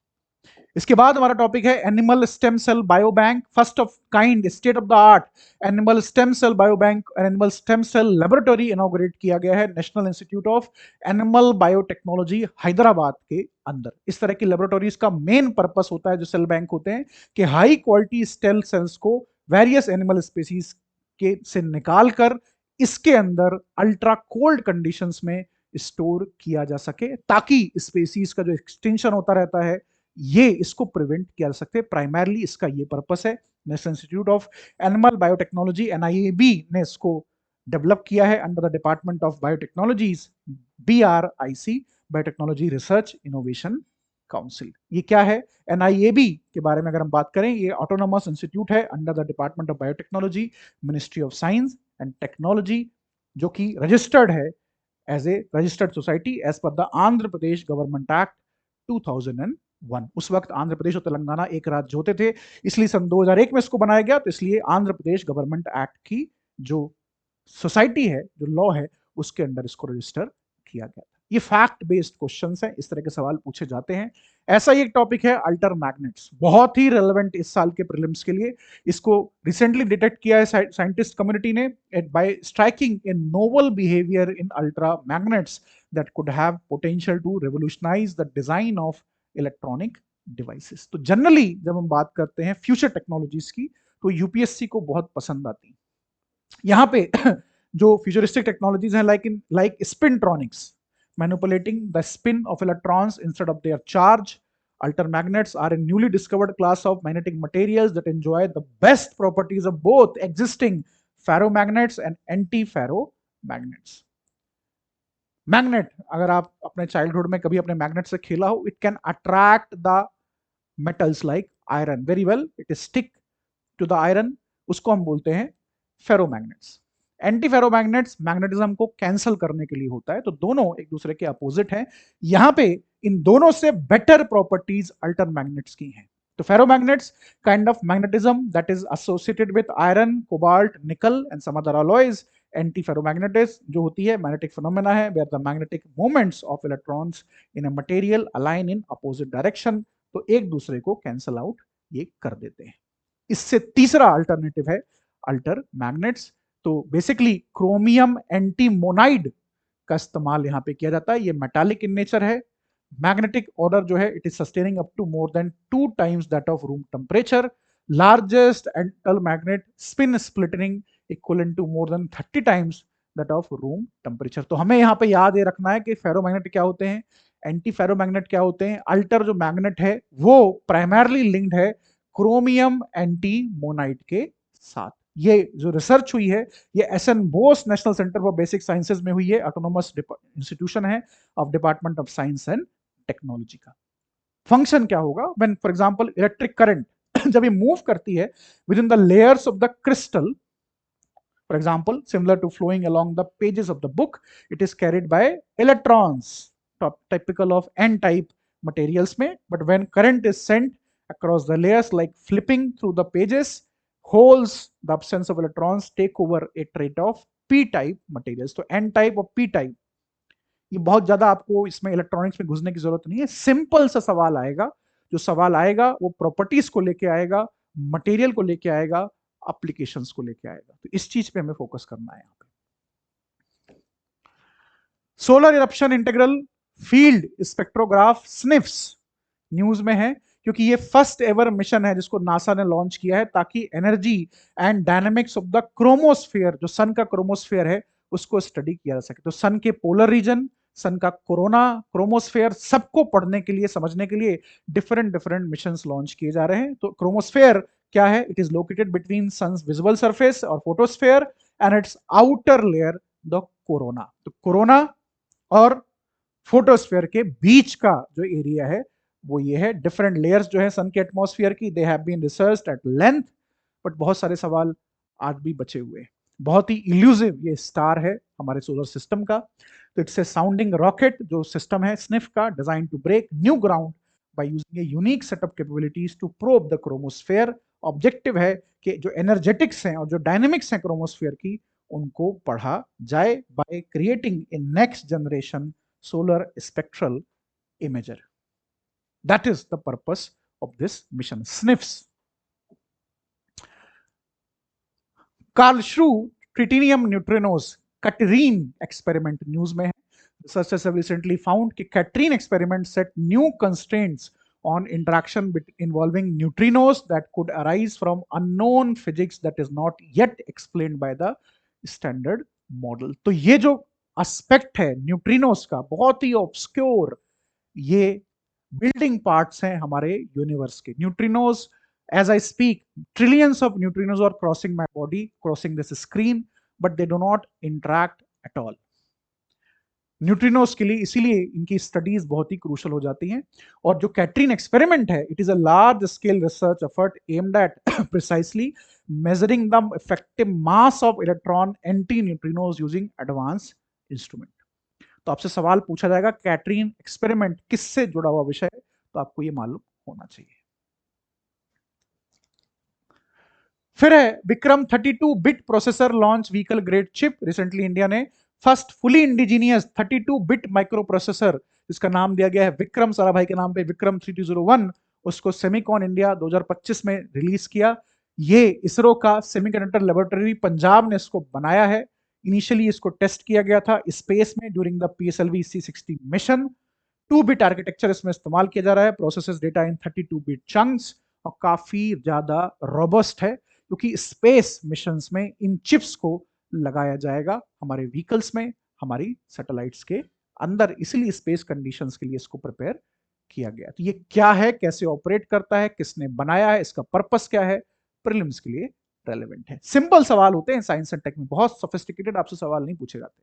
इसके बाद हमारा टॉपिक है animal stem cell biobank, first of kind state of the art animal stem cell biobank और animal stem cell laboratory inaugurate किया गया है national institute of animal biotechnology Hyderabad के अंदर। इस तरह की लेबोरेटरीज का मेन पर्पस होता है जो सेल बैंक होते हैं कि हाई क्वालिटी स्टेल सेल्स को वेरियस एनिमल स्पीसीज के से निकाल कर इसके अंदर अल्ट्रा कोल्ड कंडीशंस में स्टोर किया जा सके ताकि स्पीसीज का जो एक्सटेंशन होता रहता है ये इसको प्रिवेंट किया जा सकते। प्राइमरली इसका ये पर्पस है। National institute of animal biotechnology NIAB ने इसको डेवलप किया है under the department of biotechnologies BRIC, biotechnology research innovation council. ये क्या है? एनआईएबी के बारे में अगर हम बात करें, ये ऑटोनोमस इंस्टीट्यूट है under the department of biotechnology, ministry of science and technology, जो कि रजिस्टर्ड है as a registered society as per the Andhra Pradesh government act 2001। उस वक्त आंध्र प्रदेश और तेलंगाना एक राज्य होते थे, इसलिए सन 2001 में इसको बनाया गया। तो इसलिए आंध्र प्रदेश गवर्नमेंट एक्ट की जो सोसाइटी है, जो लॉ है, उसके अंडर इसको रजिस्टर किया गया था। ये फैक्ट बेस्ड क्वेश्चंस हैं, इस तरह के सवाल पूछे जाते हैं। ऐसा ही एक टॉपिक है अल्टर मैग्नेट्स, बहुत ही रेलेवेंट इस साल के प्रीलिम्स के लिए। इसको रिसेंटली डिटेक्ट किया है साइंटिस्ट कम्युनिटी ने by striking a novel behaviour in ultra magnets that could have potential to revolutionise the design of electronic devices. तो जनरली जब हम बात करते हैं फ्यूचर टेक्नोलॉजीज की, तो यूपीएससी को बहुत पसंद आती है। यहाँ पे जो फ्यूचरिस्टिक टेक्नोलॉजीज हैं like spintronics, manipulating the spin off electrons instead of their charge. Alter magnets are a newly discovered class of magnetic materials that enjoy the best properties of both existing ferromagnets and anti-ferromagnets. Magnet, अगर आप अपने childhood में कभी अपने magnet से खेला हो, it can attract the metals like iron very well, it stick to the iron, उसको हम बोलते हैं फेरोमैग्नेट्स। एंटी फेरोमैग्नेट्स मैग्नेटिज्म को कैंसल करने के लिए होता है, तो दोनों एक दूसरे के अपोजिट हैं। यहां पे इन दोनों से बेटर प्रॉपर्टीज अल्टर मैग्नेट्स की हैं। तो ferromagnets kind of magnetism that is associated with iron, cobalt, nickel and some other alloys. Anti ferromagnetism जो होती है मैग्नेटिक फिनोमेना है where the magnetic moments of electrons in a material align in opposite direction, तो एक दूसरे को cancel out ये कर देते हैं। इससे तीसरा अल्टरनेटिव है अल्टर मैग्नेट्स। तो बेसिकली क्रोमियम एंटीमोनाइड का इस्तेमाल यहां पे किया जाता है। ये मेटालिक इन नेचर है। मैग्नेटिक ऑर्डर जो है it is sustaining up to more than 2 times that of room temperature. Largest alter magnet spin splitting equivalent to more than 30 times that of room temperature. तो हमें यहाँ पे याद ये रखना है कि फेरोमैग्नेट क्या होते हैं, एंटी फेरोमैग्नेट क्या होते हैं। अल्टर जो मैग्नेट है वो प्राइमरली लिंक्ड है क्रोमियम एंटीमोनाइड के साथ। ये जो रिसर्च हुई है ये SN Bose national centre for basic sciences में हुई है, ऑटोनोमस इंस्टीट्यूशन है of department of science and technology का। फंक्शन क्या होगा, when for example electric current जब ये मूव करती है within the layers of the crystal, for example similar to flowing along the pages of the book, it is carried by electrons typical of n type materials में, but when current is sent across the layers like flipping through the pages, holes, the absence of electrons take over a trait of p type materials. तो n type और p type, ये बहुत ज्यादा आपको इसमें electronics में घुसने की जरूरत नहीं है। सिंपल सा सवाल आएगा, जो सवाल आएगा वो प्रॉपर्टीज को लेके आएगा, मटेरियल को लेके आएगा, एप्लीकेशंस को लेके आएगा। तो इस चीज पे हमें फोकस करना है यहाँ पे। Solar eruption integral field spectrograph SNIFS news में है क्योंकि ये फर्स्ट एवर मिशन है जिसको नासा ने लॉन्च किया है ताकि energy and dynamics of the chromosphere, जो सन का क्रोमोस्फीयर है, उसको स्टडी किया जा सके। तो सन के पोलर रीजन, सन का कोरोना, क्रोमोस्फीयर, सबको पढ़ने के लिए, समझने के लिए डिफरेंट डिफरेंट मिशंस लॉन्च किए जा रहे हैं। तो क्रोमोस्फीयर क्या है? It is located between sun's visible surface और photosphere and its outer layer the corona. तो कोरोना और फोटोस्फीयर के बीच का जो एरिया है वो ये है। डिफरेंट लेयर्स जो है सन के एटमॉस्फेयर की, they have been researched at length, but बहुत सारे सवाल आज भी बचे हुए हैं। बहुत ही इल्यूसिव ये स्टार है हमारे सोलर सिस्टम का। तो इट्स ए साउंडिंग रॉकेट जो सिस्टम है स्निफ का, design to break new ground by using a unique set of capabilities to probe the chromosphere. Objective है कि जो एनर्जेटिक्स हैं और जो डायनेमिक्स हैं क्रोमोस्फेयर की, उनको पढ़ा जाए by creating a next generation solar spectral imager. That is the purpose of this mission. SNFs. Karlsruhe tritium neutrinos KATRIN experiment news में है. Researchers have recently found कि KATRIN experiment set new constraints on interaction involving neutrinos that could arise from unknown physics that is not yet explained by the standard model. तो ये जो aspect है neutrinos का, बहुत ही obscure ये building parts हैं हमारे यूनिवर्स के. Neutrinos, as I speak, trillions of neutrinos are crossing my body, crossing this screen, but they do not interact at all. Neutrinos के लिए इसीलिए इनकी स्टडीज बहुत ही क्रूशल हो जाती हैं. और जो कैटरीन एक्सपेरिमेंट है, it is a large scale research effort aimed at precisely measuring the effective mass of electron anti neutrinos using advance instrument. तो आपसे सवाल पूछा जाएगा कैटरीन एक्सपेरिमेंट किससे जुड़ा हुआ विषय है, तो आपको ये मालूम होना चाहिए. फिर है Vikram 32 bit processor launch vehicle grade chip. Recently India ने first fully indigenous 32 bit microprocessor, जिसका नाम दिया गया है विक्रम साराभाई के नाम पे, विक्रम 3201, उसको सेमिकॉन इंडिया 2025 में रिलीज किया. ये इसरो का सेमीकंडक्टर लेबोरेटरी पंजाब ने इसको बनाया है. इनिशियली इसको टेस्ट किया गया था स्पेस में during the PSLV C60 mission. 2 bit architecture इसमें इस्तेमाल किया जा रहा है. प्रोसेसेस डेटा इन 32 बिट चंक्स और काफी ज्यादा रोबस्ट है, क्योंकि स्पेस मिशंस में इन चिप्स को लगाया जाएगा हमारे व्हीकल्स में, हमारी सैटेलाइट्स के अंदर. इसीलिए स्पेस कंडीशंस के लिए इसको प्रिपेयर किया गया. तो ये क्या है, कैसे ऑपरेट करता है, किसने बनाया है, इसका पर्पस क्या है, प्रीलिम्स के लिए रेलेवेंट है. सिंपल सवाल होते हैं साइंस एंड टेक में, बहुत सोफिस्टिकेटेड आपसे सवाल नहीं पूछे जाते.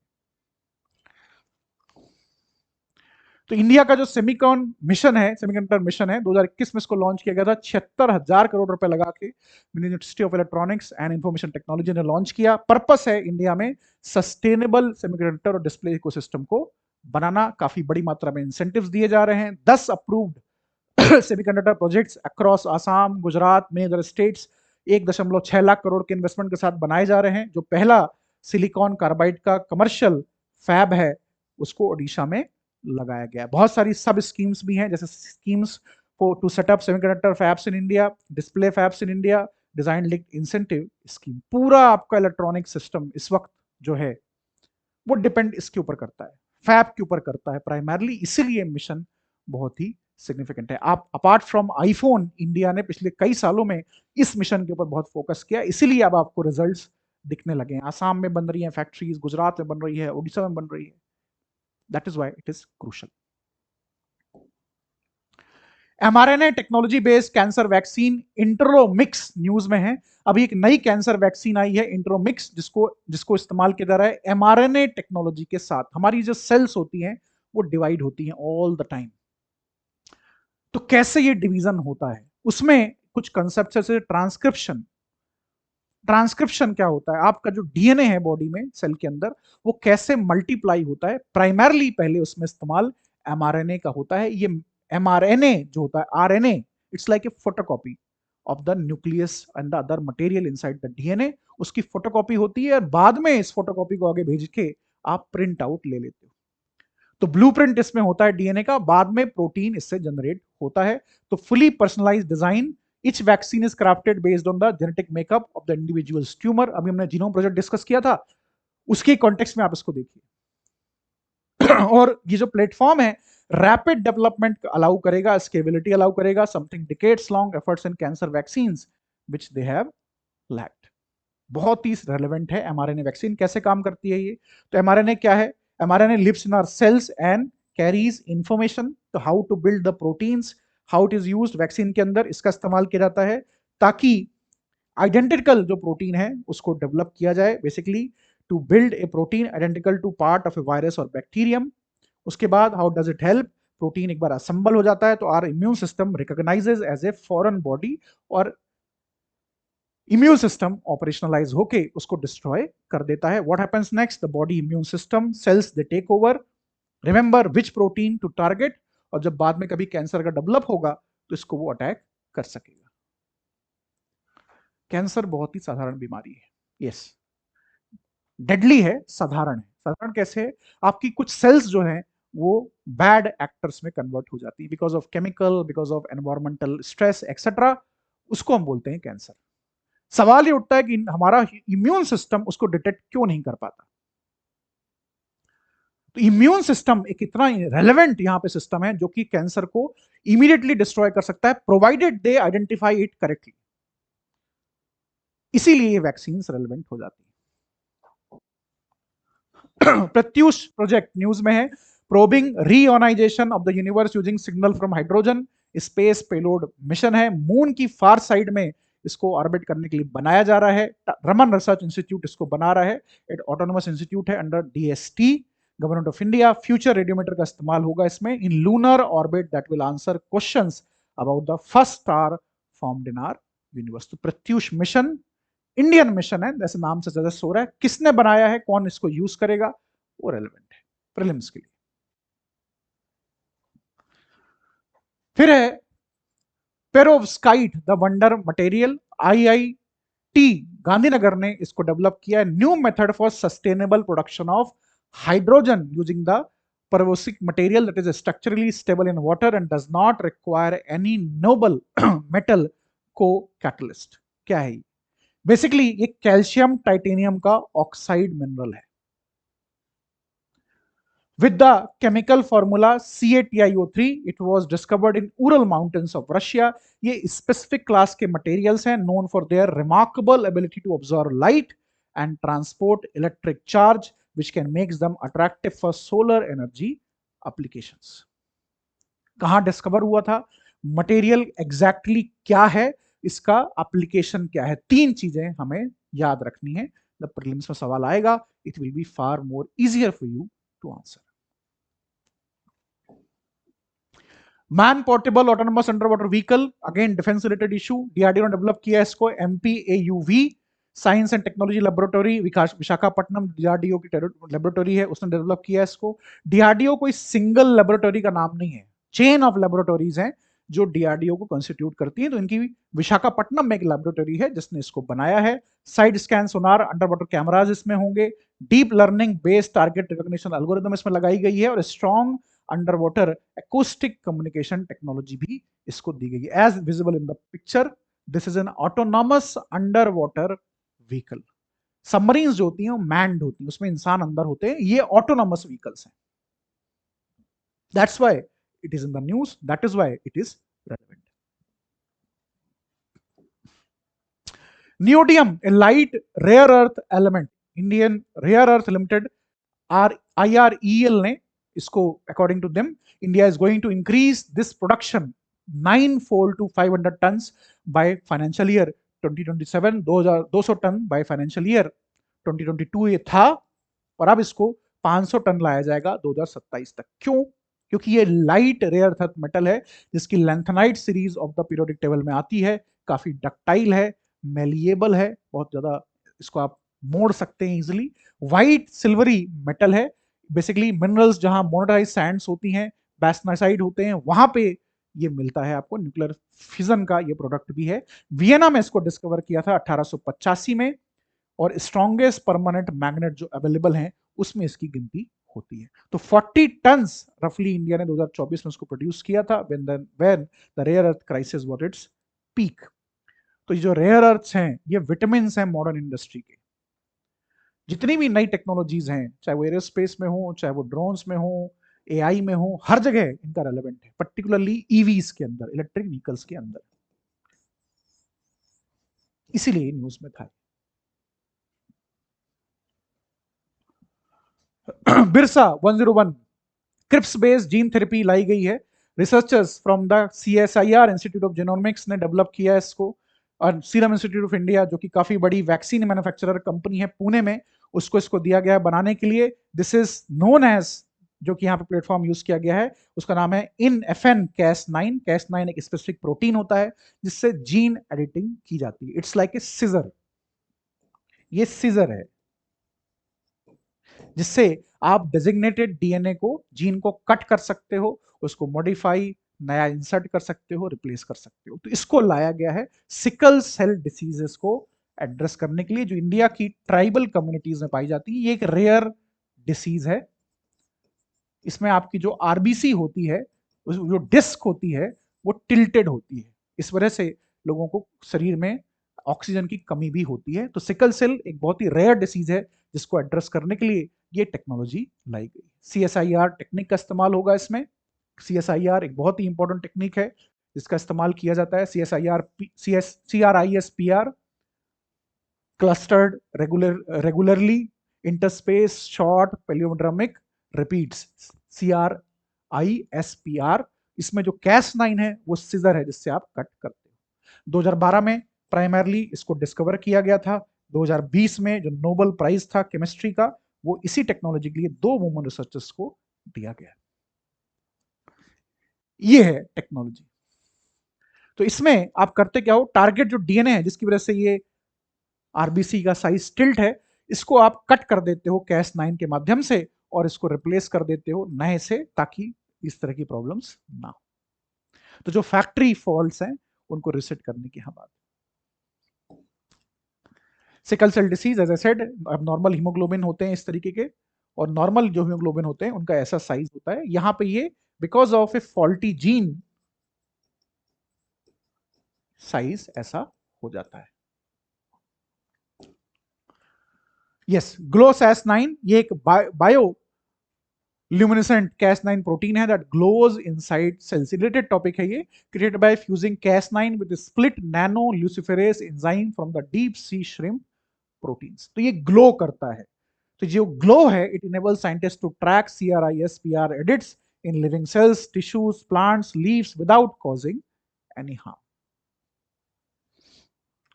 तो इंडिया का जो सेमिकॉन मिशन है, सेमीकंडक्टर मिशन है, 2021 में इसको लॉन्च किया गया था. 76,000 करोड़ रुपए लगा के university of electronics and information technology ने लॉन्च किया. पर्पस है इंडिया में सस्टेनेबल सेमीकंडक्टर और डिस्प्ले इकोसिस्टम को बनाना. काफी बड़ी मात्रा में इंसेंटिव्स दिए जा रहे हैं. 10 approved semiconductor projects across Assam, Gujarat, many other states 1.6 lakh crore के इन्वेस्टमेंट के साथ बनाए जा रहे हैं. जो पहला सिलिकॉन कार्बाइड का कमर्शियल फैब है, उसको ओडिशा में लगाया गया. बहुत सारी सब स्कीम्स भी हैं, जैसे schemes for to set up semiconductor fabs in India, display fabs in India, design linked incentive scheme. पूरा आपका इलेक्ट्रॉनिक सिस्टम इस वक्त जो है वो डिपेंड इसके ऊपर करता है, फैब के ऊपर करता है प्राइमरली. इसीलिए मिशन बहुत ही सिग्निफिकेंट है. आप अपार्ट फ्रॉम आईफोन, इंडिया ने पिछले कई सालों में इस मिशन के ऊपर बहुत फोकस किया. इसीलिए अब आपको रिजल्ट्स दिखने लगे हैं. आसाम में बन रही है फैक्ट्रीज, गुजरात में बन रही है, उड़ीसा में बन रही है. That is why it is crucial. mRNA technology based cancer vaccine Enteromix news में है. अभी एक नई कैंसर वैक्सीन आई है इंट्रोमिक्स, जिसको इस्तेमाल किया जा रहा है mRNA टेक्नोलॉजी के साथ. हमारी जो सेल्स होती हैं वो डिवाइड होती हैं ऑल द टाइम. तो कैसे ये डिवीजन होता है, उसमें कुछ कंसेप्ट जैसे ट्रांसक्रिप्शन. ट्रांसक्रिप्शन क्या होता है, आपका जो डीएनए है बॉडी में, सेल के अंदर, वो कैसे मल्टीप्लाई होता है. प्राइमरली पहले उसमें इस्तेमाल एमआरएनए का होता है. ये एमआरएनए जो होता है, RNA, it's like a photocopy of the nucleus and the other material inside the DNA. उसकी फोटोकॉपी होती है और बाद में इस फोटोकॉपी को आगे भेज के आप प्रिंट आउट ले लेते हो. तो ब्लूप्रिंट इसमें होता है डीएनए का, बाद में प्रोटीन इससे जनरेट होता है. तो fully personalised design. Each vaccine is crafted based on the genetic makeup of the individual's tumor. अभी हमने जीनोम प्रोजेक्ट डिस्कस किया था, उसके कॉन्टेक्स्ट में आप इसको देखिए. और ये जो प्लेटफॉर्म है, रैपिड डेवलपमेंट अलाउ करेगा, स्केलेबिलिटी अलाउ करेगा, something decades long efforts in cancer vaccines which they have lacked. बहुत ही रेलेवेंट है एमआरएनए वैक्सीन. कैसे काम करती है ये, तो एमआरएनए क्या है, mRNA lives in our cells and carries information. तो how to build the proteins, how it is used. Vaccine के अंदर इसका इस्तेमाल किया जाता है ताकि आइडेंटिकल जो प्रोटीन है उसको डेवलप किया जाए. Basically to build a protein identical to part of a virus और बैक्टीरियम. उसके बाद how does it help, protein एक बार असेंबल हो जाता है तो our immune system recognises as a foreign body, और इम्यून सिस्टम ऑपरेशनलाइज होके उसको डिस्ट्रॉय कर देता है. What happens next, the body immune system cells they take over, remember which protein to target, और जब बाद में कभी कैंसर का डेवलप होगा तो इसको वो अटैक कर सकेगा. कैंसर बहुत ही साधारण बीमारी है. यस, डेडली है, साधारण है. साधारण कैसे है, आपकी कुछ सेल्स जो हैं वो बैड एक्टर्स में कन्वर्ट हो जाती है because of chemical, because of environmental stress etcetera, उसको हम बोलते हैं कैंसर। सवाल ये उठता है कि हमारा इम्यून सिस्टम उसको डिटेक्ट क्यों नहीं कर पाता। तो इम्यून सिस्टम एक इतना रेलेवेंट यहां पे सिस्टम है जो कि कैंसर को इमीडिएटली डिस्ट्रॉय कर सकता है, provided they identify it correctly. इसीलिए ये वैक्सीन रेलेवेंट हो जाती है। प्रत्यूष प्रोजेक्ट न्यूज में है, probing reionization of the universe using signal from hydrogen, space payload mission है, मून की फार साइड में इसको ऑर्बिट करने के लिए बनाया जा रहा है। रमन रिसर्च इंस्टीट्यूट इसको बना रहा है, एक ऑटोनोमस इंस्टीट्यूट है under DST, government of India. Future radiometer का इस्तेमाल होगा इसमें in lunar orbit that will answer questions about the first star formed in our universe. तो प्रत्यूष मिशन इंडियन मिशन है, जैसे नाम से सजेस्ट हो रहा है। किसने बनाया है, कौन इसको यूज करेगा, वो रेलेवेंट है प्रीलिम्स के लिए। फिर है perovskite the wonder material, IIT Gandhinagar ने इसको डेवलप किया है। New method for sustainable production of hydrogen using the perovskite material that is structurally stable in water and does not require any noble metal co-catalyst। क्या है basically ये calcium titanium का oxide mineral है with the chemical formula CaTiO3। it was discovered in Ural mountains of Russia। ये specific class के materials हैं known for their remarkable ability to absorb light and transport electric charge which can make them attractive for solar energy applications। कहाँ discover हुआ था, material exactly क्या है, इसका application क्या है, तीन चीजें हमें याद रखनी है। जब प्रीलिम्स में सवाल आएगा it will be far more easier for you to answer. Man portable autonomous underwater vehicle, again defence related issue, DRDO ने डेवलप किया इसको। MPAUV science and technology laboratory Visakhapatnam DRDO की लेबोरेटरी है, उसने डेवलप किया इसको। डीआरडीओ कोई single laboratory का नाम नहीं है, चेन ऑफ लेबोरेटरीज हैं जो डीआरडीओ को कॉन्स्टिट्यूट करती है। तो इनकी विशाखापट्टनम में एक लेबोरेटरी है जिसने इसको बनाया है। साइड स्कैन सोनार, अंडर वाटर कैमराज इसमें होंगे। Deep learning based target recognition algorithm इसमें लगाई गई है और strong under water acoustic communication technology भी इसको दी गई है। as visible in the picture this is an autonomous underwater vehicle। Submarines जो होती हैं वो मैन्ड होती हैं, उसमें इंसान अंदर होते हैं, ये ऑटोनॉमस व्हीकल्स हैं। That's why it is in the news, that is why it is relevant. Neodymium a light rare earth element, Indian rare earth limited IREL ने इसको according to them India is going to increase this production 9-fold to 500 tons by financial year 2027, 200 ton by financial year 2022 ये था, और अब इसको 500 ton लाया जाएगा 2027 तक। क्यों? क्योंकि ये लाइट रेयर अर्थ मेटल है जिसकी lanthanide series of the periodic table में आती है, काफी डक्टाइल है, मेलिएबल है, बहुत ज्यादा इसको आप मोड़ सकते हैं इजिली। व्हाइट सिल्वरी मेटल है, बेसिकली मिनरल्स जहां मोनेटाइज सैंड्स होती हैं, बैसनासाइड होते हैं, वहां पे ये मिलता है आपको। न्यूक्लियर फिजन का ये प्रोडक्ट भी है। वियना में इसको डिस्कवर किया था 1885 में, और स्ट्रॉन्गेस्ट परमानेंट मैग्नेट जो अवेलेबल हैं उसमें इसकी गिनती होती है। तो 40 टन्स रफली इंडिया ने 2024 में इसको प्रोड्यूस किया था when the rare earth crisis was its peak. तो ये जो रेयर अर्थ्स हैं ये विटामिन हैं मॉडर्न इंडस्ट्री के। जितनी भी नई टेक्नोलॉजीज हैं, चाहे वो एरोस्पेस में हो, चाहे वो ड्रोन्स में हो, एआई में हो, हर जगह इनका रेलेवेंट है, पर्टिकुलरली ईवीज के अंदर, इलेक्ट्रिक व्हीकल्स के अंदर। इसीलिए न्यूज में था। बिरसा 101 क्रिप्स बेस्ड जीन थेरेपी लाई गई है। Researchers from the CSIR institute of genomics ने डेवलप किया है इसको, और सीरम इंस्टीट्यूट ऑफ इंडिया जो कि काफी बड़ी वैक्सीन मैन्युफैक्चरर कंपनी है पुणे में, उसको इसको दिया गया है बनाने के लिए। दिस इज नोन एज, जो कि यहाँ पे प्लेटफॉर्म यूज किया गया है उसका नाम है INFN Cas9। Cas9 एक स्पेसिफिक प्रोटीन होता है जिससे जीन एडिटिंग की जाती है। इट्स लाइक ए सीजर, ये सीजर है जिससे आप डेजिग्नेटेड डीएनए को, जीन को कट कर सकते हो, उसको मॉडिफाई, नया इंसर्ट कर सकते हो, रिप्लेस कर सकते हो। तो इसको लाया गया है सिकल सेल डिसीजेस को एड्रेस करने के लिए, जो इंडिया की ट्राइबल कम्युनिटीज में पाई जाती है। ये एक रेयर डिसीज है इसमें आपकी जो आरबीसी होती है, जो डिस्क होती है, वो टिल्टेड होती है। इस वजह से लोगों को शरीर में ऑक्सीजन की कमी भी होती है। तो सिकल सेल एक बहुत ही रेयर डिसीज है जिसको एड्रेस करने के लिए ये टेक्नोलॉजी लाई गई। CSIR टेक्निक का इस्तेमाल होगा इसमें। CSIR एक बहुत ही इंपॉर्टेंट टेक्निक है जिसका इस्तेमाल किया जाता है। CSIR CRISPR, clustered regularly interspaced short palindromic repeats, CRISPR। इसमें जो Cas9 है वो सीजर है जिससे आप कट करते हो। 2012 में प्राइमरली इसको डिस्कवर किया गया था। 2020 में जो नोबेल प्राइज था केमिस्ट्री का, वो इसी टेक्नोलॉजी के लिए 2 वुमन रिसर्चर्स को दिया गया। ये है टेक्नोलॉजी। तो इसमें आप करते क्या हो, टारगेट जो डीएनए है जिसकी वजह से ये आरबीसी का साइज टिल्ट है, इसको आप कट कर देते हो Cas9 के माध्यम से और इसको रिप्लेस कर देते हो नए से, ताकि इस तरह की प्रॉब्लम्स ना हो। तो जो फैक्ट्री फॉल्ट्स हैं उनको रिसेट करने की हम बात। Sickle cell disease, as I said, अब नॉर्मल हीमोग्लोबिन होते हैं इस तरीके के, और नॉर्मल जो हीमोग्लोबिन होते हैं उनका ऐसा साइज होता है। यहां पे ये because of a faulty gene size ऐसा हो जाता है। यस, ग्लोसास9 ये एक बायो ल्यूमिनेसेंट Cas9 प्रोटीन है that glows inside cells. Related topic है ये। Created by fusing Cas9 with split nano luciferase enzyme from the deep sea shrimp proteins. तो ये ग्लो करता है। तो जो ग्लो है, it enables scientist to track CRISPR edits in living cells, tissues, plants, leaves without causing any harm.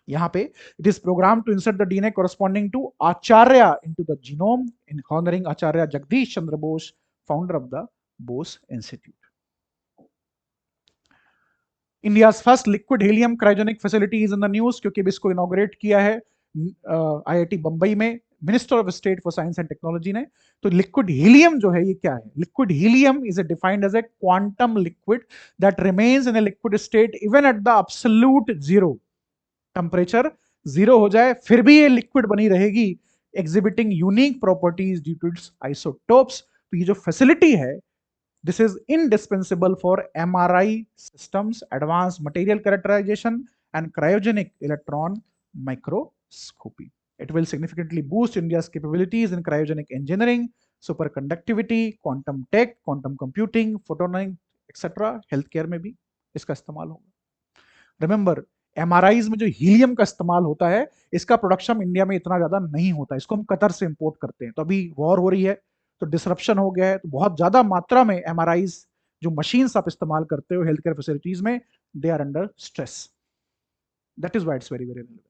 यहाँ पे it is programme to insert the DNA corresponding to Acharya into the genome in honoring Acharya Jagdish Chandra Bose, founder of the Bose Institute. India's first liquid helium cryogenic facility is in the news क्योंकि इसको inaugurate किया है IIT Bombay में minister of state for science and technology ने। तो liquid helium जो है ये क्या है? Liquid helium is defined as a quantum liquid that remains in a liquid state even at the absolute zero temperature. Zero हो जाए फिर भी ये लिक्विड बनी रहेगी, exhibiting unique properties due to its isotopes. तो ये जो फैसिलिटी है, this is indispensable for MRI systems, advanced material characterization and cryogenic electron microscopy. It will significantly boost India's capabilities in cryogenic engineering, superconductivity, quantum tech, quantum computing, photonics, etc. Healthcare में भी इसका इस्तेमाल होगा। Remember, MRIs में जो helium का इस्तेमाल होता है, इसका प्रोडक्शन इंडिया में इतना ज्यादा नहीं होता, इसको हम कतर से इंपोर्ट करते हैं। तो अभी वॉर हो रही है तो डिसरप्शन हो गया है, तो बहुत ज्यादा मात्रा में MRIs जो मशीन्स आप इस्तेमाल करते हो हेल्थ केयर फैसिलिटीज में, they are under stress. That is why it's very very relevant.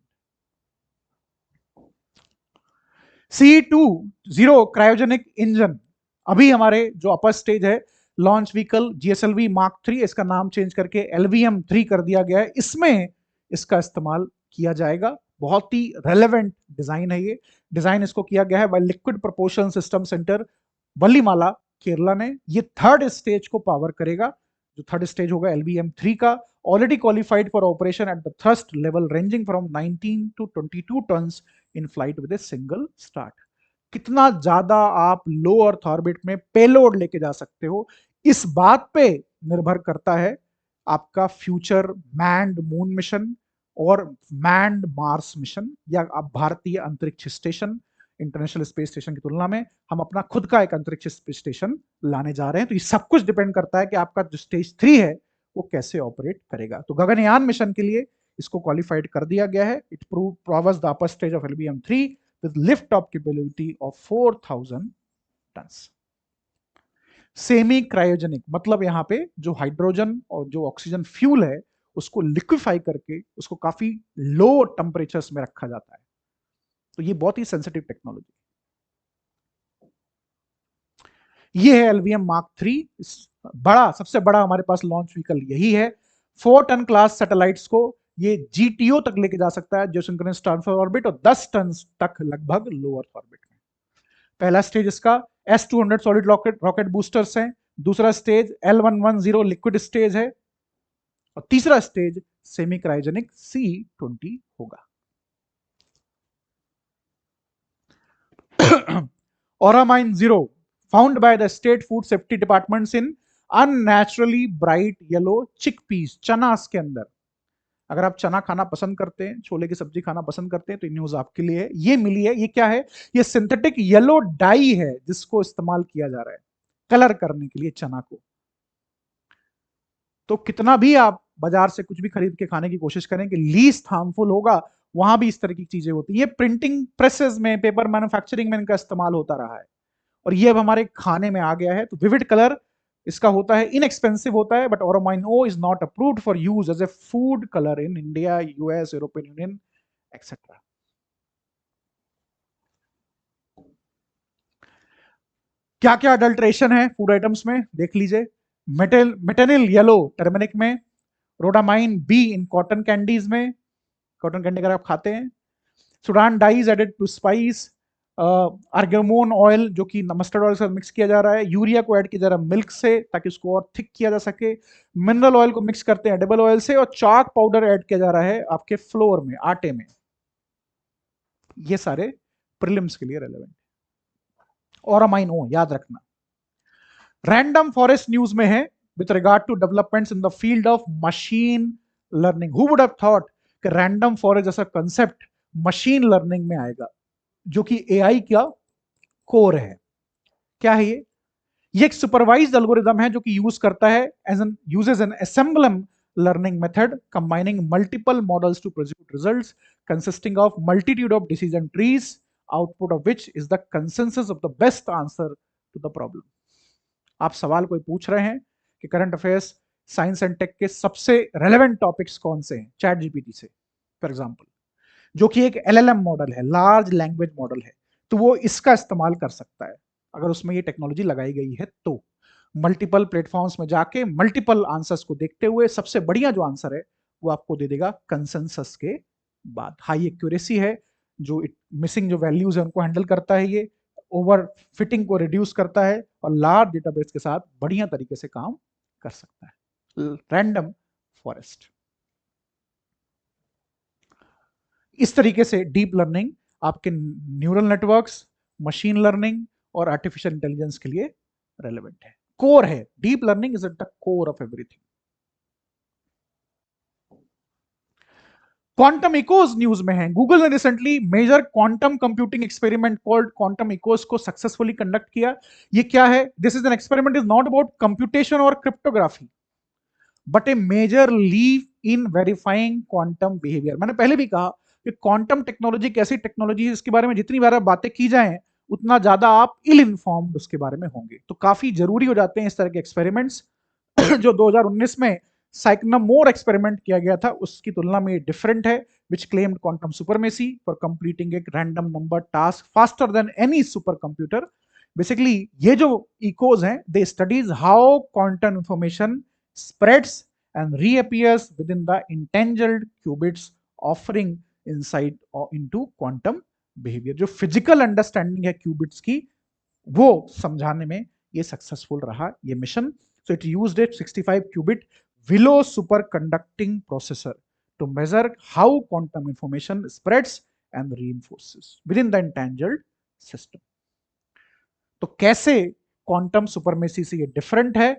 C20 cryogenic engine अभी हमारे जो अपर स्टेज है, लॉन्च व्हीकल GSLV Mark 3, इसका नाम चेंज करके LVM-3 कर दिया गया है। इसमें इसका इस्तेमाल किया जाएगा। बहुत ही रेलेवेंट डिजाइन है ये। डिजाइन इसको किया गया है by liquid proportion system centre Valiamala, Kerala ने। ये थर्ड स्टेज को पावर करेगा। जो थर्ड स्टेज होगा LVM-3 का, already qualified for operation at the thrust level ranging from 19 to 22 tons in flight with a single start. कितना ज्यादा आप लो अर्थ ऑर्बिट में पेलोड लेके जा सकते हो, इस बात पे निर्भर करता है आपका फ्यूचर मैन्ड मून मिशन और मैन्ड मार्स मिशन, या आप भारतीय अंतरिक्ष स्टेशन, इंटरनेशनल स्पेस स्टेशन की तुलना में हम अपना खुद का एक अंतरिक्ष स्टेशन लाने जा रहे हैं। तो ये सब कुछ डिपेंड करता है कि आपका जो स्टेज 3 है वो कैसे ऑपरेट करेगा। तो गगनयान मिशन के लिए इसको क्वालिफाइड कर दिया गया है। It proves the upper stage of LVM-3 with lift off capability of 4000 tons. Semi cryogenic मतलब यहां पे जो हाइड्रोजन और जो ऑक्सीजन फ्यूल है उसको लिक्विफाई करके उसको काफी लो टेम्परेचर्स में रखा जाता है। तो ये बहुत ही सेंसिटिव टेक्नोलॉजी। ये है LVM Mark 3। बड़ा, सबसे बड़ा हमारे पास लॉन्च व्हीकल यही है। 4 टन क्लास सैटेलाइट्स को ये GTO तक लेके जा सकता है, जियोसिंक्रोनस ट्रांसफर ऑर्बिट, और 10 टन तक लगभग लो अर्थ ऑर्बिट में। पहला स्टेज इसका S200 सॉलिड रॉकेट बूस्टर्स है। दूसरा स्टेज L110 लिक्विड स्टेज है, और तीसरा स्टेज सेमी क्रायोजेनिक C20 होगा। OraMine 0 found by the state food safety departments in unnaturally bright yellow chickpeas, चना के अंदर। अगर आप चना खाना पसंद करते हैं, छोले की सब्जी खाना पसंद करते हैं, तो न्यूज आपके लिए है। ये मिली है, ये क्या है? ये सिंथेटिक येलो डाई है जिसको इस्तेमाल किया जा रहा है कलर करने के लिए चना को। तो कितना भी आप बाजार से कुछ भी खरीद के खाने की कोशिश करें कि लीस्ट हार्मफुल होगा, वहां भी इस तरह की चीजें होती है। ये प्रिंटिंग प्रेसेस में, पेपर मैन्युफैक्चरिंग में इनका इस्तेमाल होता रहा है और ये अब हमारे खाने में आ गया है। तो विविड कलर इसका होता है, इनएक्सपेंसिव होता है, but auramine O is not approved for use as a food colour in India, US, European Union etcetera. क्या क्या अडल्ट्रेशन है फूड आइटम्स में देख लीजिए। मेटेनिल येलो टर्मरिक में, rhodamine B in cotton candies में, कॉटन कैंडी अगर आप खाते हैं, Sudan dyes added to spice, argemone oil जो कि मस्टर्ड ऑयल से मिक्स किया जा रहा है, यूरिया को ऐड किया जा रहा है मिल्क से ताकि उसको और थिक किया जा सके, मिनरल ऑयल को मिक्स करते हैं एडिबल ऑयल से, और चाक पाउडर ऐड किया जा रहा है आपके फ्लोर में, आटे में। ये सारे प्रीलिम्स के लिए रेलेवेंट। ऑरामाइन ओ याद रखना। रैंडम फॉरेस्ट न्यूज में है with regard to developments in the field of machine learning. Who would have thought कि रैंडम फॉरेस्ट जैसा कंसेप्ट मशीन लर्निंग में आएगा, जो कि एआई का कोर है। क्या है ये एक सुपरवाइज्ड एल्गोरिदम है जो कि यूज करता है uses an ensemble learning method combining multiple models to produce results consisting of multitude of decision trees, output of which is the consensus of the best answer to the problem। आप सवाल कोई पूछ रहे हैं कि current affairs science and tech के सबसे relevant topics कौन से हैं चैट जीपीटी से फॉर एग्जांपल, जो कि एक एलएलएम मॉडल है, लार्ज लैंग्वेज मॉडल है, तो वो इसका इस्तेमाल कर सकता है अगर उसमें ये टेक्नोलॉजी लगाई गई है। तो मल्टीपल प्लेटफॉर्म्स में जाके मल्टीपल आंसर्स को देखते हुए सबसे बढ़िया जो आंसर है वो आपको दे देगा कंसेंसस के बाद। हाई एक्यूरेसी है, जो मिसिंग जो वैल्यूज है उनको हैंडल करता है, ये ओवर फिटिंग को रिड्यूस करता है और लार्ज डेटाबेस के साथ बढ़िया तरीके से काम कर सकता है। Random forest. इस तरीके से डीप लर्निंग आपके न्यूरल नेटवर्क्स, मशीन लर्निंग और आर्टिफिशियल इंटेलिजेंस के लिए रेलेवेंट है, कोर है। Deep learning is at the core of everything. Quantum echoes news में है। गूगल ने recently major quantum computing experiment called quantum echoes को सक्सेसफुली कंडक्ट किया। ये क्या है? This is an experiment is not about computation और cryptography but a major leave in verifying quantum behaviour. मैंने पहले भी कहा कि क्वांटम टेक्नोलॉजी एक ऐसी टेक्नोलॉजी है इसके बारे में जितनी बार बातें की जाएं उतना ज्यादा आप इल इन्फॉर्म्ड उसके बारे में होंगे। तो काफी जरूरी हो जाते हैं इस तरह के एक्सपेरिमेंट्स। जो 2019 में साइक्नामोर एक्सपेरिमेंट किया गया था उसकी तुलना में डिफरेंट है, विच claimed quantum supremacy for completing एक random number task faster than any super computer. Basically ये जो इकोज हैं दे studies how quantum information spreads and reappears within the entangled qubits, offering insight into quantum behavior। जो physical understanding है qubits की वो समझाने में ये सक्सेसफुल रहा ये mission. So it used a 65 qubit Willow superconducting processor to measure how quantum information spreads and reinforces within the entangled system। तो कैसे क्वांटम सुपरमेसी से ये डिफरेंट है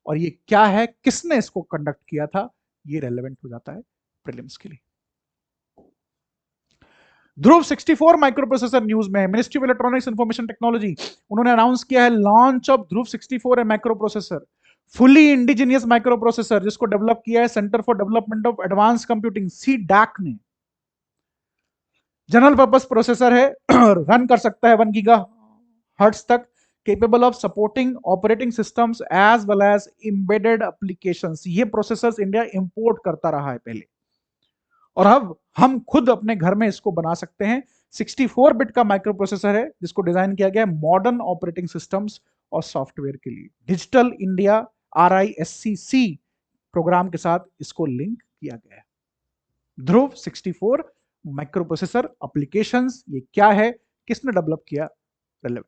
और ये क्या है, किसने इसको कंडक्ट किया था, ये रेलेवेंट हो जाता है प्रीलिम्स के लिए। ध्रुव 64 माइक्रो प्रोसेसर न्यूज में है। Ministry of electronics information technology उन्होंने अनाउंस किया है launch of Dhruv 64 micro processor, fully indigenous micro processor जिसको डेवलप किया है centre for development of advance computing CDAC ने। जनरल पर्पस प्रोसेसर है, रन कर सकता है 1 गीगाहर्ट्ज तक, capable of supporting operating systems as well as embedded applications। ये प्रोसेसर्स इंडिया इंपोर्ट करता रहा है पहले और अब हम खुद अपने घर में इसको बना सकते हैं। 64 बिट का माइक्रो प्रोसेसर है जिसको डिजाइन किया गया है मॉडर्न ऑपरेटिंग सिस्टम्स और सॉफ्टवेयर के लिए। डिजिटल इंडिया RISC प्रोग्राम के साथ इसको लिंक किया गया है। ध्रुव 64 माइक्रो प्रोसेसर एप्लीकेशंस, ये क्या है, किसने डेवलप किया, relevant.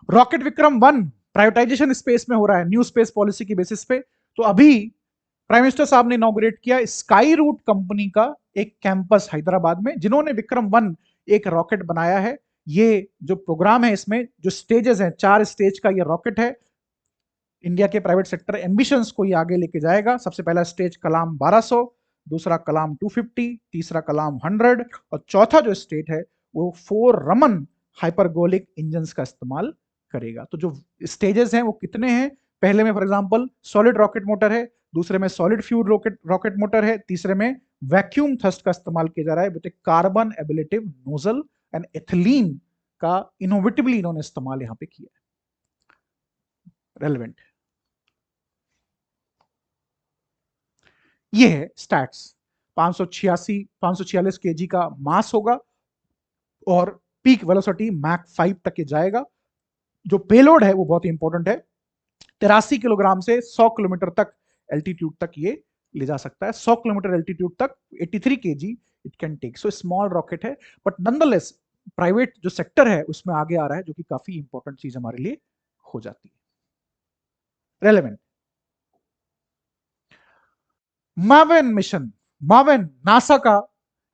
Rocket Vikram 1 privatisation space में हो रहा है न्यू स्पेस पॉलिसी की बेसिस पे। तो अभी प्राइम मिनिस्टर साहब ने इनॉग्रेट किया स्काई रूट कंपनी का एक कैंपस हैदराबाद में, जिन्होंने विक्रम 1 एक रॉकेट बनाया है। ये जो प्रोग्राम है इसमें जो स्टेजेस हैं, 4 स्टेज का ये रॉकेट है। इंडिया के प्राइवेट सेक्टर एम्बिशंस को ये आगे लेके जाएगा। सबसे पहला स्टेज कलाम 1200, दूसरा कलाम 250, तीसरा कलाम 100 और चौथा जो स्टेज है वो 4 रमन हाइपरगोलिक इंजन्स का इस्तेमाल करेगा। तो जो स्टेजेस हैं वो कितने हैं? पहले में for example solid rocket motor है, दूसरे में सॉलिड फ्यूल रॉकेट मोटर है, तीसरे में वैक्यूम थ्रस्ट का इस्तेमाल किया जा रहा है with carbon ablative nozzle and ethylene का इनोवेटिवली इन्होंने इस्तेमाल यहां पे किया है। रेलेवेंट ये है स्टैट्स। 546 केजी का मास होगा और पीक वेलोसिटी मैक 5 तक के जाएगा। जो पेलोड है वो बहुत ही इंपॉर्टेंट है, 83 किलोग्राम से 100 किलोमीटर तक एल्टीट्यूड तक ये ले जा सकता है। 100 किलोमीटर एल्टीट्यूड तक 83 KG it can take. So small rocket है बट नॉनदलेस प्राइवेट जो सेक्टर है उसमें आगे आ रहा है, जो कि काफी इंपॉर्टेंट चीज हमारे लिए हो जाती है। Relevant Maven mission. Maven NASA का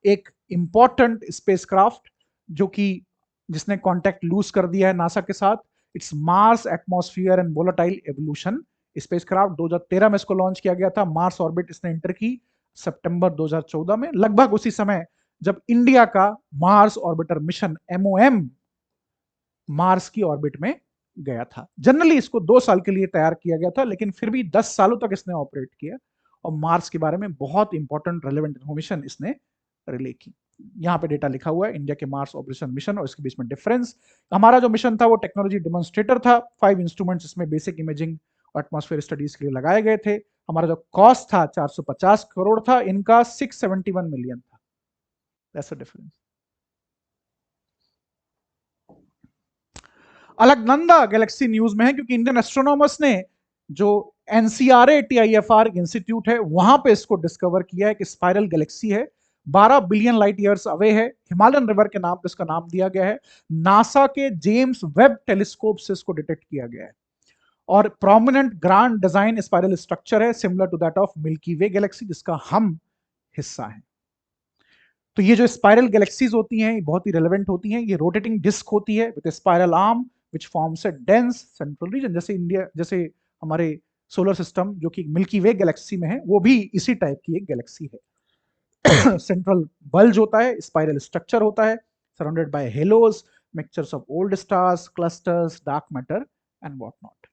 एक इंपॉर्टेंट स्पेसक्राफ्ट जो कि जिसने कांटेक्ट लूज कर दिया है नासा के साथ। It's Mars atmosphere and volatile evolution spacecraft 2013 में इसको लॉन्च किया गया था। मार्स ऑर्बिट इसने एंटर की सितंबर 2014 में, लगभग उसी समय जब इंडिया का Mars orbiter mission MOM Mars की ऑर्बिट में गया था। जनरली इसको 2 साल के लिए तैयार किया गया था, लेकिन फिर भी 10 सालों तक इसने ऑपरेट किया और मार्स के बारे में बहुत इंपॉर्टेंट रेलेवेंट इन्फॉर्मेशन इसने रिले की। यहाँ पे डेटा लिखा हुआ है इंडिया के मार्स ऑपरेशन मिशन और इसके बीच में डिफरेंस। हमारा जो मिशन था वो टेक्नोलॉजी डेमोन्स्ट्रेटर था। 5 इंस्ट्रूमेंट्स इसमें बेसिक इमेजिंग और एटमॉस्फेयर स्टडीज के लिए लगाए गए थे। हमारा जो कॉस्ट था 450 करोड़ था, इनका 671 मिलियन था। That's a difference. Alaknanda Galaxy news में है क्योंकि इंडियन एस्ट्रोनॉमर्स ने जो NCRA TIFR इंस्टीट्यूट है वहां पे इसको डिस्कवर किया है कि स्पाइरल गैलेक्सी है, 12 बिलियन लाइट ईयर्स अवे है। हिमालयन रिवर के नाम पे इसका नाम दिया गया है। नासा के जेम्स वेब टेलीस्कोप से इसको डिटेक्ट किया गया है और prominent grand design spiral structure है similar to that of Milky Way galaxy जिसका हम हिस्सा है। तो ये जो स्पाइरल गैलेक्सीज होती हैं ये बहुत ही रेलेवेंट होती हैं। ये रोटेटिंग डिस्क होती है with spiral arm which forms a dense central region. जैसे हमारे सोलर सिस्टम जो कि मिल्की वे गैलेक्सी में है वो भी इसी टाइप की एक गैलेक्सी है। सेंट्रल बल्ज होता है, स्पाइरल स्ट्रक्चर होता है, surrounded by halos, mixtures of old stars, clusters, dark matter and what not.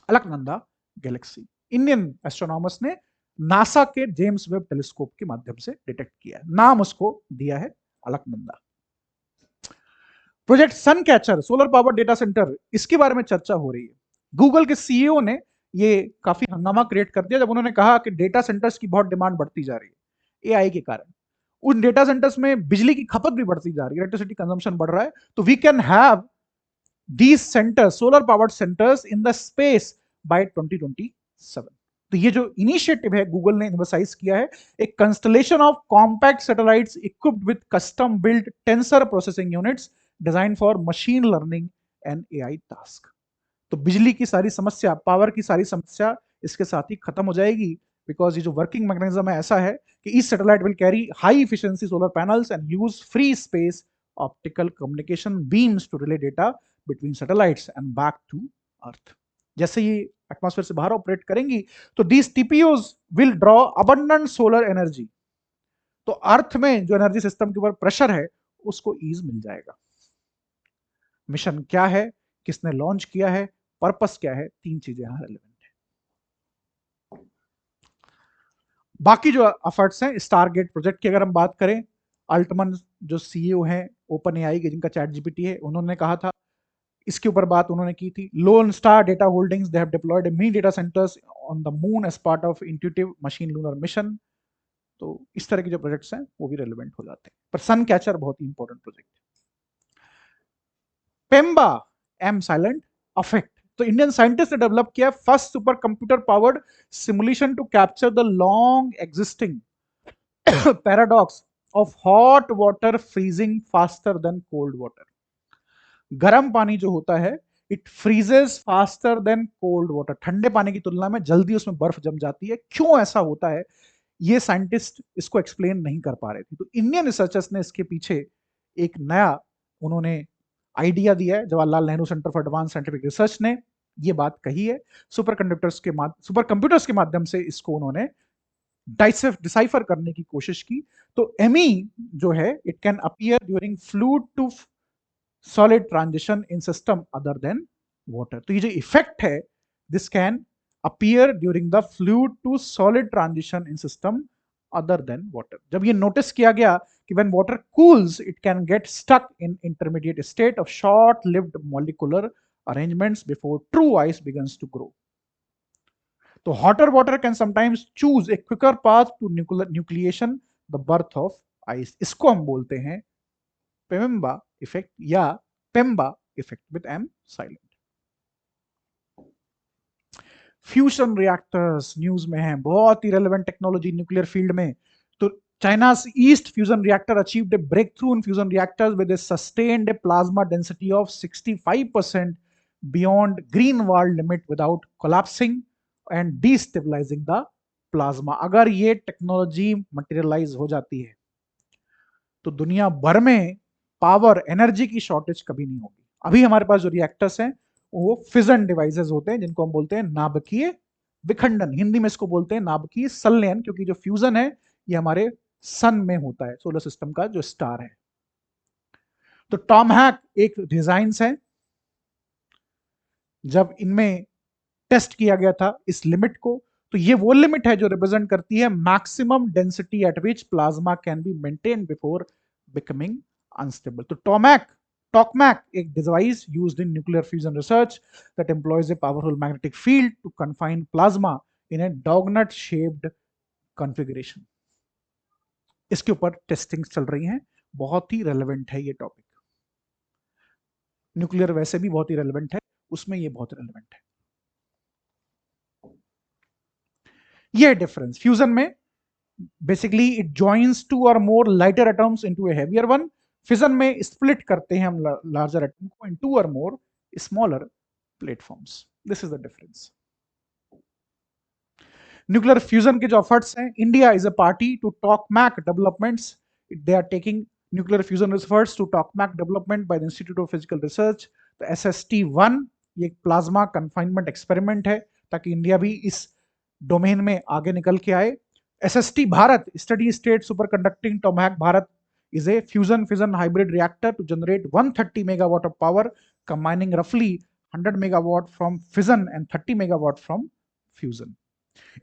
Alaknanda galaxy Indian astronomers ने नासा के जेम्स वेब टेलीस्कोप के माध्यम से डिटेक्ट किया है। नाम उसको दिया है Alaknanda. Project Suncatcher solar power data centre, इसके बारे में चर्चा हो रही है। गूगल के CEO ने ये काफी हंगामा क्रिएट कर दिया जब उन्होंने कहा कि डेटा सेंटर्स की बहुत डिमांड बढ़ती जा रही है AI के कारण। उन डेटा सेंटर्स में बिजली की खपत भी बढ़ती जा रही है, इलेक्ट्रिसिटी कंजम्पशन बढ़ रहा है। तो we can have these centers, solar powered centers in the space by 2027। तो ये जो इनिशिएटिव है गूगल ने इन्वर्साइज किया है, एक constellation of compact satellites equipped with custom built tensor processing units design for machine learning and AI task. तो बिजली की सारी समस्या, पावर की सारी समस्या इसके साथ ही खत्म हो जाएगी बिकॉज ये जो वर्किंग मैकेनिज्म है ऐसा है कि each satellite will carry high efficiency solar panels and use free space optical communication beams to relay data between satellites and back to earth. जैसे ये एटमॉस्फेयर से बाहर ऑपरेट करेंगी तो these TPUs will draw abundant solar energy. तो earth में जो energy system के ऊपर प्रेशर है उसको ईज मिल जाएगा। मिशन क्या है, किसने लॉन्च किया है, पर्पस क्या है, 3 चीजें यहां रेलेवेंट है। बाकी जो एफर्ट्स हैं स्टारगेट प्रोजेक्ट की अगर हम बात करें, अल्टमन जो CEO हैं ओपन AI के जिनका चैट GPT है, उन्होंने कहा था, इसके ऊपर बात उन्होंने की थी। Lone star data holdings, they have deployed many data centres on the moon as part of intuitive machine lunar mission. तो इस तरह के जो प्रोजेक्ट्स हैं वो भी रेलेवेंट हो जाते हैं। पर सन कैचर बहुत ही इंपॉर्टेंट प्रोजेक्ट है। पेम्बा एम साइलेंट अफेक्ट, तो इंडियन साइंटिस्ट ने डेवलप किया first supercomputer powered simulation to capture the long existing paradox of hot water freezing faster than cold water. गर्म पानी जो होता है it freezes faster than cold water, ठंडे पानी की तुलना में जल्दी उसमें बर्फ जम जाती है। क्यों ऐसा होता है ये साइंटिस्ट इसको एक्सप्लेन नहीं कर पा रहे थे। तो इंडियन रिसर्चर्स ने इसके पीछे एक नया उन्होंने आइडिया दिया है, Jawaharlal Nehru centre for advance scientific research ने ये बात कही है। सुपर कंप्यूटर्स के माध्यम से इसको उन्होंने डिसाइफर करने की कोशिश की। तो एमी जो है, it can appear during fluid to solid transition in system other than water. तो ये जो इफेक्ट है, this can appear during the fluid to solid transition in system other than water. जब ये नोटिस किया गया कि when water cools it can get stuck in intermediate state of short lived molecular arrangements before true ice begins to grow. तो hotter water can sometimes choose a quicker path to nucleation, the birth of ice. इसको हम बोलते हैं Pemba effect या Pemba effect with am silent. Fusion reactors news में है, बहुत ही रेलेवेंट टेक्नोलॉजी न्यूक्लियर फील्ड में। तो China's East fusion reactor achieved a breakthrough in fusion reactors with a sustained plasma density of 65% beyond green wall limit without collapsing and destabilizing the plasma। अगर ये technology materialise हो जाती है तो दुनिया भर में पावर एनर्जी की शॉर्टेज कभी नहीं होगी। अभी हमारे पास जो रिएक्टर्स हैं वो फिजन डिवाइसेस होते हैं, जिनको हम बोलते हैं नाभिकीय विखंडन। हिंदी में इसको बोलते हैं नाभिकीय संलयन, क्योंकि जो फ्यूजन है ये हमारे सन में होता है, सोलर सिस्टम का जो स्टार है। तो टॉमहैक एक डिजाइन है, जब इनमें टेस्ट किया गया था इस लिमिट को, तो ये वो लिमिट है जो रिप्रेजेंट करती है maximum density at which plasma can be maintain before becoming unstable. तो टॉकमैक एक device used in nuclear fusion research that employs a powerful magnetic field to confine plasma in a doughnut shaped configuration. इसके ऊपर testing चल रही हैं, बहुत ही relevant है ये टॉपिक। न्यूक्लियर वैसे भी बहुत ही रेलेवेंट है, उसमें ये बहुत रेलेवेंट है। ये डिफरेंस फ्यूजन में बेसिकली इट जॉइंस टू और more lighter atoms into a heavier one. Fission में स्प्लिट करते हैं हम लार्जर एटम को इन टू और more smaller platforms. This is the difference. Nuclear fusion के जो एफर्ट्स हैं, India is a party to tokamak developments. They are taking nuclear fusion efforts to tokamak development by the Institute of Physical Research. तो SST-1 ये एक plasma confinement experiment है, ताकि India भी इस डोमेन में आगे निकल के आए। SST Bharat steady state superconducting tokamak Bharat is a fusion fission hybrid reactor to generate 130 megawatt of power, combining roughly 100 megawatt from fission and 30 megawatt from fusion।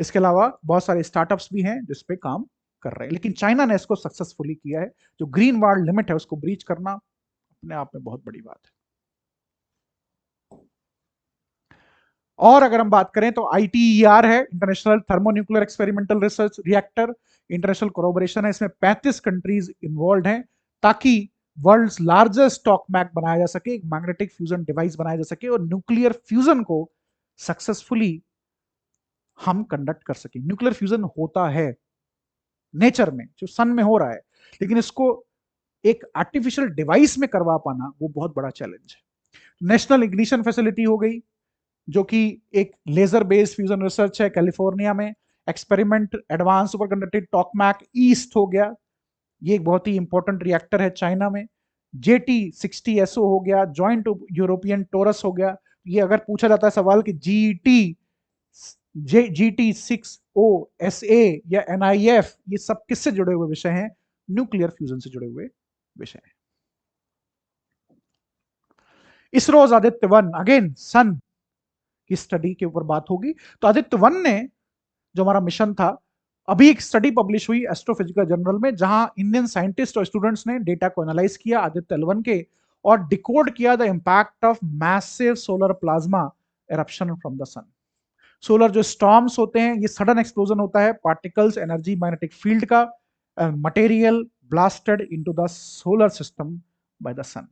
इसके अलावा बहुत सारे स्टार्टअप्स भी हैं जिस पे काम कर रहे हैं, लेकिन चाइना ने इसको सक्सेसफुली किया है। जो ग्रीन वर्ल्ड लिमिट है उसको ब्रीच करना अपने आप में बहुत बड़ी बात है। और अगर हम बात करें तो ITER है, international thermonuclear experimental research reactor. International collaboration है, इसमें 35 कंट्रीज इन्वॉल्व हैं, ताकि वर्ल्ड्स लार्जेस्ट टॉकमैक बनाया जा सके, एक मैग्नेटिक फ्यूजन डिवाइस बनाया जा सके और न्यूक्लियर फ्यूजन को सक्सेसफुली हम कंडक्ट कर सके। न्यूक्लियर फ्यूजन होता है नेचर में, जो सन में हो रहा है, लेकिन इसको एक आर्टिफिशियल डिवाइस में करवा पाना वो बहुत बड़ा चैलेंज है। नेशनल इग्निशन फैसिलिटी हो गई, जो कि एक लेजर बेस्ड फ्यूजन रिसर्च है कैलिफोर्निया में। Experiment advance superconductive tokamak EAST हो गया, ये एक बहुत ही इंपॉर्टेंट रिएक्टर है चाइना में। JT60SO हो गया, जॉइंट यूरोपियन टोरस हो गया। ये अगर पूछा जाता है सवाल कि GT6OSA या NIF ये सब किससे जुड़े हुए विषय हैं? न्यूक्लियर फ्यूजन से जुड़े हुए विषय हैं। इसरोज आदित्य-1 अगेन सन की स्टडी के ऊपर बात होगी। तो आदित्य-1 ने जो हमारा मिशन था, अभी एक स्टडी पब्लिश हुई एस्ट्रोफिजिकल जर्नल में, जहां इंडियन साइंटिस्ट और स्टूडेंट्स ने डेटा को एनालाइज किया आदित्य-1 के और डिकोड किया the impact of massive solar plasma eruption from the sun. Solar जो स्टॉर्म्स होते हैं, ये सडन एक्सप्लोजन होता है पार्टिकल्स एनर्जी मैग्नेटिक फील्ड का, material blasted into the solar system by the sun.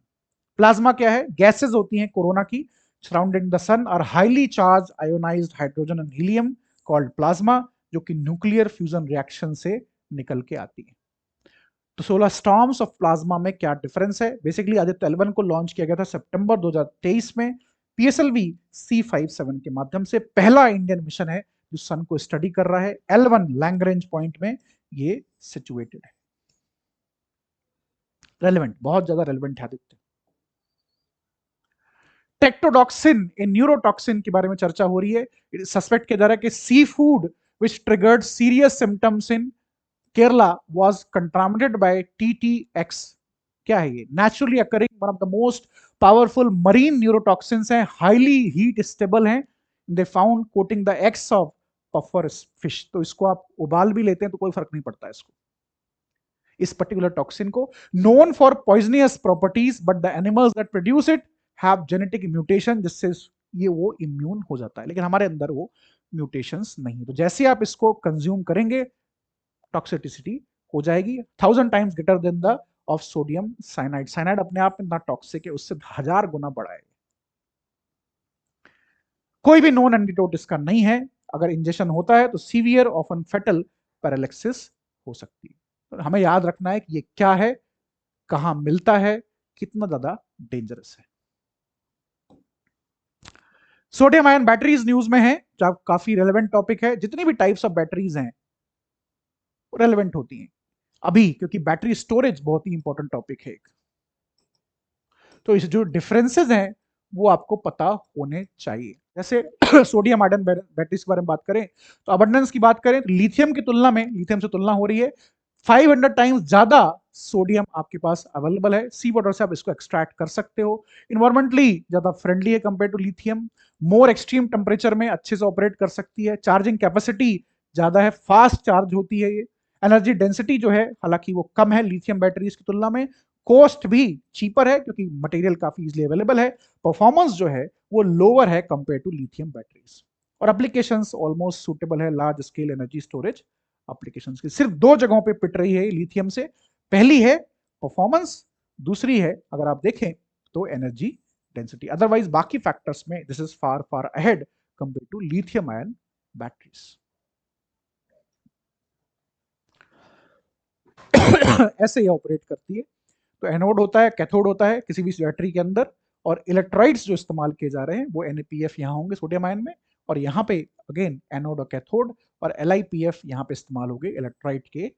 Plasma क्या है? गैसेस होती हैं कोरोना की सराउंडिंग द सन और highly charge ionised hydrogen and helium called plasma, जो कि न्यूक्लियर फ्यूजन रिएक्शन से निकल के आती है। तो सोलर स्टॉर्म्स ऑफ प्लाज्मा में क्या डिफरेंस है? बेसिकली आदित्य-1 को लॉन्च किया गया था सितंबर 2023 में PSLV C57 के माध्यम से। पहला इंडियन मिशन है जो सन को स्टडी कर रहा है। L1 लैग्रेंज पॉइंट में ये सिचुएटेड है। रेलेवेंट, बहुत ज्यादा रेलेवेंट है आदित्य। टेक्टोडॉक्सिन, ए न्यूरोटॉक्सिन के बारे में चर्चा हो रही है। सस्पेक्ट किया जा रहा है कि seafood which triggered serious symptoms in Kerala was contaminated by TTX। क्या है ये? Naturally occurring one of the most powerful marine neurotoxins हैं, हाईली हीट स्टेबल हैं। They found coating the eggs of puffer fish. तो इसको आप उबाल भी लेते हैं तो कोई फर्क नहीं पड़ता इसको, इस पर्टिकुलर टॉक्सिन को। Known for poisonous properties but the animals that produce it have genetic mutation, जिससे ये वो इम्यून हो जाता है, लेकिन हमारे अंदर वो म्यूटेशंस नहीं। तो जैसे आप इसको कंज्यूम करेंगे टॉक्सिसिटी हो जाएगी 1000 times greater than the of sodium cyanide. Cyanide अपने आप में इतना टॉक्सिक है, उससे 1000 गुना बड़ा है। कोई भी नॉन एंटीडोट इसका नहीं है। अगर इंजेक्शन होता है तो सीवियर ऑफन फेटल पैरालिसिस हो सकती है। तो हमें याद रखना है कि ये क्या है, कहां मिलता है, कितना ज्यादा डेंजरस है। सोडियम आयन बैटरीज न्यूज में है, जो काफी रेलेवेंट टॉपिक है। जितनी भी टाइप्स ऑफ बैटरीज हैं रेलेवेंट होती हैं अभी, क्योंकि बैटरी स्टोरेज बहुत ही इंपॉर्टेंट टॉपिक है एक। तो इस जो डिफरेंसेस हैं वो आपको पता होने चाहिए। जैसे सोडियम आयन बैटरीज के बारे में बात करें तो अबंडेंस की बात करें तो लिथियम की तुलना में, लिथियम से तुलना हो रही है, 500 टाइम्स ज्यादा सोडियम आपके पास अवेलेबल है। सी वाटर से आप इसको एक्सट्रैक्ट कर सकते हो। इन्वायरमेंटली ज्यादा फ्रेंडली है compare to lithium. More extreme temperature में अच्छे से ऑपरेट कर सकती है। चार्जिंग कैपेसिटी ज्यादा है, फास्ट चार्ज होती है ये। एनर्जी डेंसिटी जो है हालांकि वो कम है लिथियम बैटरीज की तुलना में। कॉस्ट भी चीपर है क्योंकि मटेरियल काफी इजीली अवेलेबल है। परफॉर्मेंस जो है वो लोअर है कंपेयर टू लिथियम बैटरीज। और एप्लीकेशंस ऑलमोस्ट सूटेबल है large scale energy storage applications की। सिर्फ दो जगहों पे पिट रही है लिथियम से। पहली है परफॉर्मेंस, दूसरी है अगर आप देखें तो एनर्जी डेंसिटी। अदरवाइज बाकी फैक्टर्स में this is far far ahead compare to lithium ion batteries. ऐसे ही ऑपरेट करती है। तो एनोड होता है, कैथोड होता है किसी भी बैटरी के अंदर, और इलेक्ट्रोलाइट्स जो इस्तेमाल किए जा रहे हैं वो NaPF यहाँ होंगे सोडियम आयन में, और यहाँ पे अगेन एनोड और कैथोड, और LiPF यहाँ पे इस्तेमाल होंगे इलेक्ट्रोलाइट के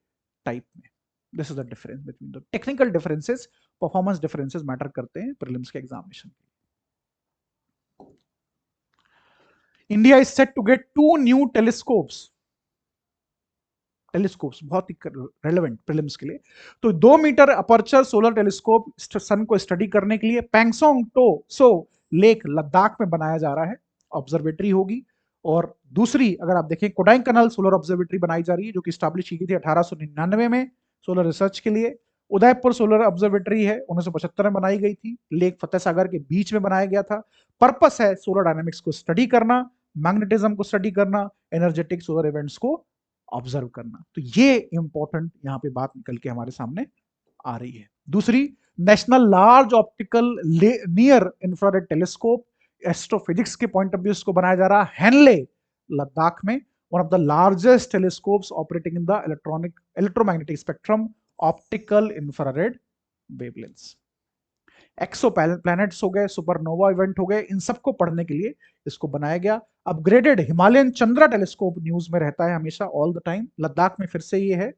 टाइप में। This is the difference between the technical differences, performance differences matter करते हैं प्रीलिम्स के examination. India is set to get 2 new telescopes बहुत ही रेलेवेंट प्रीलिम्स के लिए। तो 2 metre aperture solar telescope sun को स्टडी करने के लिए पैंगसोंग टो सो लेक लद्दाख में बनाया जा रहा है। ऑब्जर्वेटरी होगी। और दूसरी अगर आप देखें कोडाइकनाल सोलर ऑब्जर्वेटरी बनाई जा रही है जो कि स्टैब्लिश की गई थी 1899 में सोलर रिसर्च के लिए। उदयपुर सोलर ऑब्जर्वेटरी है 1975 में बनाई गई थी, लेक फतेह सागर के बीच में बनाया गया था। पर्पस है सोलर डायनेमिक्स को स्टडी करना, मैग्नेटिज्म को स्टडी करना, एनर्जेटिक सोलर इवेंट्स को ऑब्जर्व करना। तो ये इंपॉर्टेंट यहां पे बात निकल के हमारे सामने आ रही है। दूसरी national large optical near infrared telescope astrophysics के पॉइंट ऑफ व्यू को बनाया जा रहा है हैनले लद्दाख में। One of the largest telescopes operating in the electromagnetic spectrum optical infrared wavelengths. Exoplanets हो गए, सुपरनोवा इवेंट हो गए, इन सबको पढ़ने के लिए इसको बनाया गया। Upgraded Himalayan Chandra telescope news में रहता है हमेशा ऑल द टाइम। लद्दाख में फिर से ये है,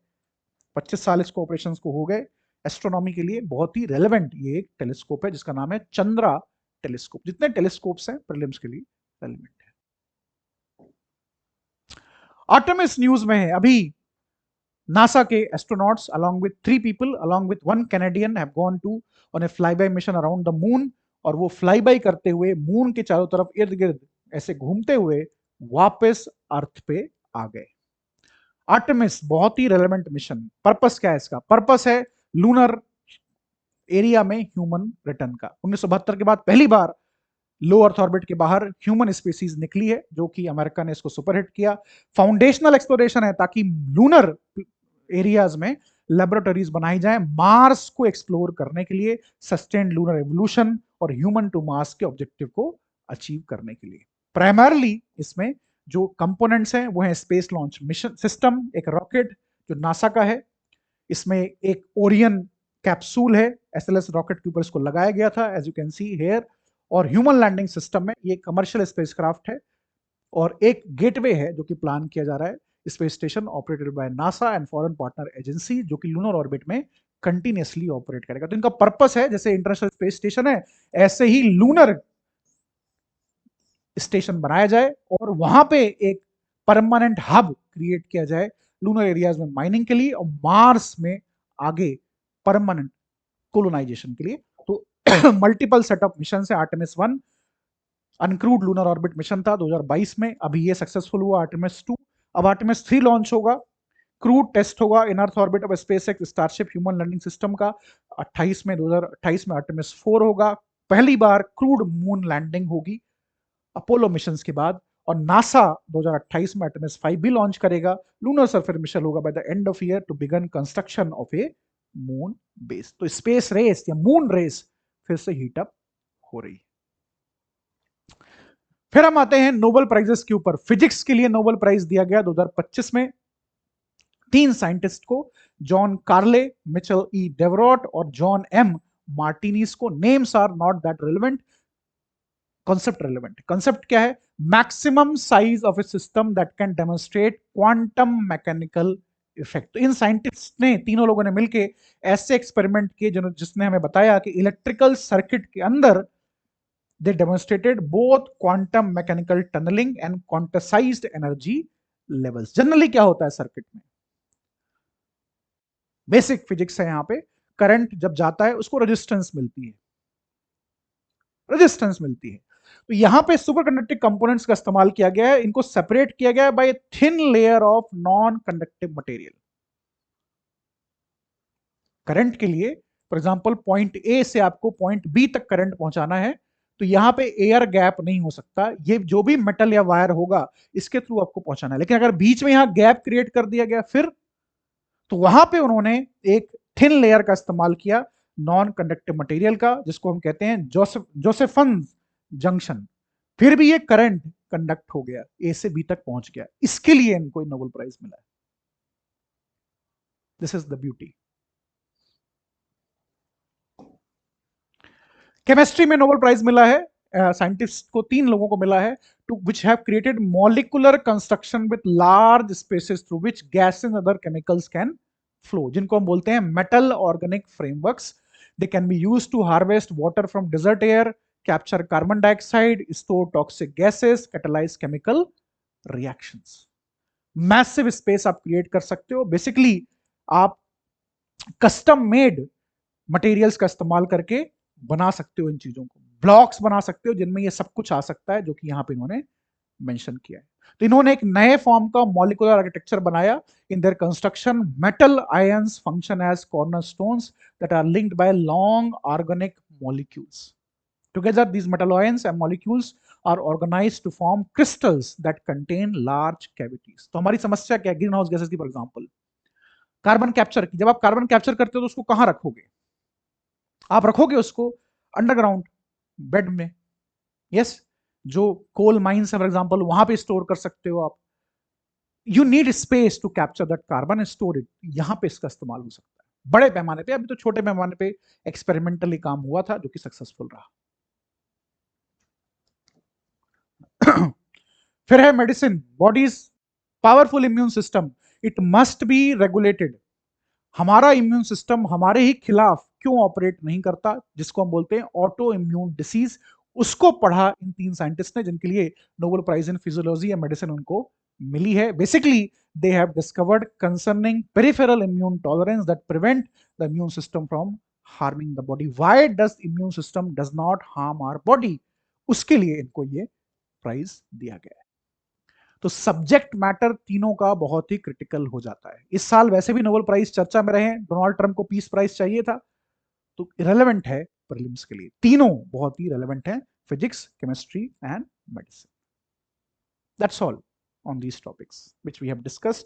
25 साल इसको ऑपरेशन को हो गए। एस्ट्रोनॉमी के लिए बहुत ही रेलेवेंट ये एक टेलीस्कोप है जिसका नाम है चंद्रा टेलीस्कोप। जितने टेलीस्कोप्स हैं प्रीलिम्स के लिए रेलेवेंट है। आर्टेमिस न्यूज में है अभी, NASA के astronauts along with 3 people along with 1 Canadian have gone to on a flyby mission around the moon। और वो फ्लाईबाई करते हुए मून के चारों तरफ इर्द गिर्द ऐसे घूमते हुए वापस अर्थ पे आ गए। आर्टेमिस बहुत ही रेलेवेंट मिशन। पर्पस क्या है इसका? पर्पस है लूनर एरिया में ह्यूमन रिटर्न का। 1972 के बाद पहली बार लो अर्थ ऑर्बिट के बाहर ह्यूमन स्पीसीज निकली है, जो कि अमेरिका ने इसको सुपरहिट किया। फाउंडेशनल एक्सप्लोरेशन है ताकि लूनर एरियाज में लेबोरेटरीज बनाई जाए मार्स को एक्सप्लोर करने के लिए, सस्टेन्ड लूनर एवोल्यूशन और ह्यूमन टू मार्स के ऑब्जेक्टिव को अचीव करने के लिए। प्राइमरली इसमें जो कंपोनेंट्स हैं वो है स्पेस लॉन्च मिशन सिस्टम, एक रॉकेट जो नासा का है, इसमें एक ओरियन कैप्सूल है, SLS रॉकेट के ऊपर इसको लगाया गया था as you can see here, और ह्यूमन लैंडिंग सिस्टम में ये कमर्शियल स्पेसक्राफ्ट है, और एक गेटवे है जो कि प्लान किया जा रहा है space station operated by NASA and foreign partner agency, जो कि लूनर ऑर्बिट में कंटिन्यूअसली ऑपरेट करेगा। तो इनका पर्पस है जैसे इंटरनेशनल स्पेस स्टेशन है ऐसे ही लूनर स्टेशन बनाया जाए और वहां पे एक परमानेंट हब क्रिएट किया जाए लूनर एरियाज में माइनिंग के लिए और मार्स में आगे परमानेंट कोलोनाइजेशन के लिए। तो मल्टीपल सेट ऑफ मिशन है। Artemis 1 uncrewed lunar orbit mission था 2022 में, अभी ये सक्सेसफुल हुआ आर्टेमिस 2। अब आर्टेमिस 3 लॉन्च होगा, क्रूड टेस्ट होगा in earth orbit of SpaceX Starship human landing system का 2028 में आर्टेमिस 4 होगा। पहली बार क्रूड मून लैंडिंग होगी अपोलो मिशन के बाद। और नासा 2028 में आर्टेमिस 5 भी लॉन्च करेगा। लूनर सरफेस मिशन होगा by the end of year to begin construction of a moon base. तो स्पेस रेस या मून रेस फिर से हीट अप हो रही है। फिर हम आते हैं नोबेल प्राइजेस के ऊपर। फिजिक्स के लिए नोबेल प्राइज दिया गया 2025 में 3 साइंटिस्ट को, जॉन कार्ले, मिचेल ई डेवरॉट और जॉन एम मार्टिनीज को। Names are not that relevant, concept relevant. Concept क्या है? Maximum size of a system that can demonstrate quantum mechanical effect. तो इन साइंटिस्ट ने, तीनों लोगों ने मिलके ऐसे एक्सपेरिमेंट किए जिसने हमें बताया कि इलेक्ट्रिकल सर्किट के अंदर they demonstrated both quantum mechanical tunneling and quantized energy levels। Generally क्या होता है सर्किट में? बेसिक फिजिक्स है यहां पे। करंट जब जाता है उसको रेजिस्टेंस मिलती है, रेजिस्टेंस मिलती है। तो यहां पे सुपर कंडक्टिव कंपोनेंट्स का इस्तेमाल किया गया है। इनको सेपरेट किया गया है bye thin layer of non conductive material. Current के लिए फॉर एग्जांपल पॉइंट ए से आपको पॉइंट बी तक करंट पहुंचाना है, तो यहां पे एयर गैप नहीं हो सकता। ये जो भी मेटल या वायर होगा इसके थ्रू आपको पहुंचाना है। लेकिन अगर बीच में यहां गैप क्रिएट कर दिया गया फिर, तो वहां पे उन्होंने एक थिन लेयर का इस्तेमाल किया नॉन कंडक्टिव मटेरियल का, जिसको हम कहते हैं जोसेफन जंक्शन। फिर भी ये करंट कंडक्ट हो गया, ए से बी तक पहुंच गया। इसके लिए इनको नोबेल प्राइज मिला है। This is the beauty. Chemistry में नोबेल प्राइज मिला है साइंटिस्ट को, 3 लोगों को मिला है, to which have created molecular construction with large spaces through which gases and other chemicals can flow, जिनको हम बोलते हैं metal organic frameworks. They can be used to harvest water from desert air, capture carbon dioxide, store toxic gases, catalyse chemical reactions. Massive space आप create कर सकते हो। Basically आप custom made materials का इस्तेमाल करके बना सकते हो इन चीजों को, ब्लॉक्स बना सकते हो जिनमें ये सब कुछ आ सकता है, जो कि यहां पे इन्होंने मेंशन किया है। तो इन्होंने एक नए फॉर्म का मॉलिक्यूलर आर्किटेक्चर बनाया। In their construction metal ions function as cornerstones that are linked by long organic molecules. Together these metal ions and molecules are organised to form crystals that contain large cavities. तो हमारी समस्या क्या है greenhouse gases की? For example carbon capture की, जब आप carbon capture करते हो तो उसको कहां रखोगे? आप रखोगे उसको अंडरग्राउंड बेड में। यस, जो कोल माइंस है फॉर एग्जांपल, वहां पे स्टोर कर सकते हो आप। You need space to capture that carbon, store it. यहां पे इसका इस्तेमाल हो सकता है बड़े पैमाने पे। अभी तो छोटे पैमाने पे एक्सपेरिमेंटली काम हुआ था जो कि सक्सेसफुल रहा। फिर है medicine, bodies powerful immune system, it must be regulated. हमारा इम्यून सिस्टम हमारे ही खिलाफ क्यों ऑपरेट नहीं करता, जिसको हम बोलते हैं ऑटो इम्यून डिसीज। उसको पढ़ा इन 3 साइंटिस्ट ने, जिनके लिए नोबेल प्राइज इन फिजियोलॉजी या मेडिसिन उनको मिली है। Basically they have discovered concerning peripheral immune tolerance that prevent the immune system from harming the body. Why does immune system does not harm our body, उसके लिए इनको ये prize दिया गया है। तो सब्जेक्ट मैटर तीनों का बहुत ही क्रिटिकल हो जाता है। इस साल वैसे भी नोबेल प्राइज चर्चा में रहे हैं, डोनाल्ड ट्रंप को पीस प्राइज चाहिए था, तो रेलेवेंट है प्रीलिम्स के लिए। तीनों बहुत ही रेलेवेंट है, physics, chemistry and medicine. That's all on these topics which we have discussed.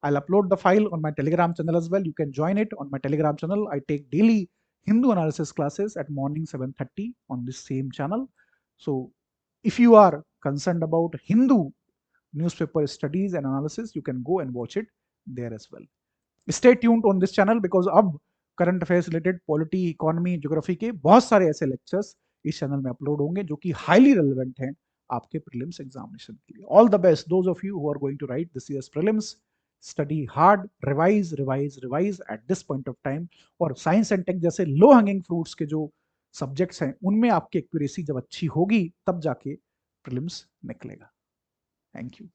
I'll upload the file on my Telegram channel as well. You can join it on my Telegram channel. I take daily Hindu analysis classes at morning 7:30 on this same channel. So if you are concerned about Hindu newspaper studies and analysis, you can go and watch it there as well. Stay tuned on this channel because अब current affairs related polity, economy, geography के बहुत सारे ऐसे lectures इस channel में upload होंगे जो कि हाईली रेलेवेंट हैं आपके प्रीलिम्स एग्जामिनेशन के लिए। All the best those of you who are going to write this year's prelims. Study hard, revise revise revise at this point of time. और साइंस एंड टेक जैसे low hanging fruits के जो subjects हैं उनमें आपकी accuracy जब अच्छी होगी तब जाके प्रीलिम्स निकलेगा। Thank you.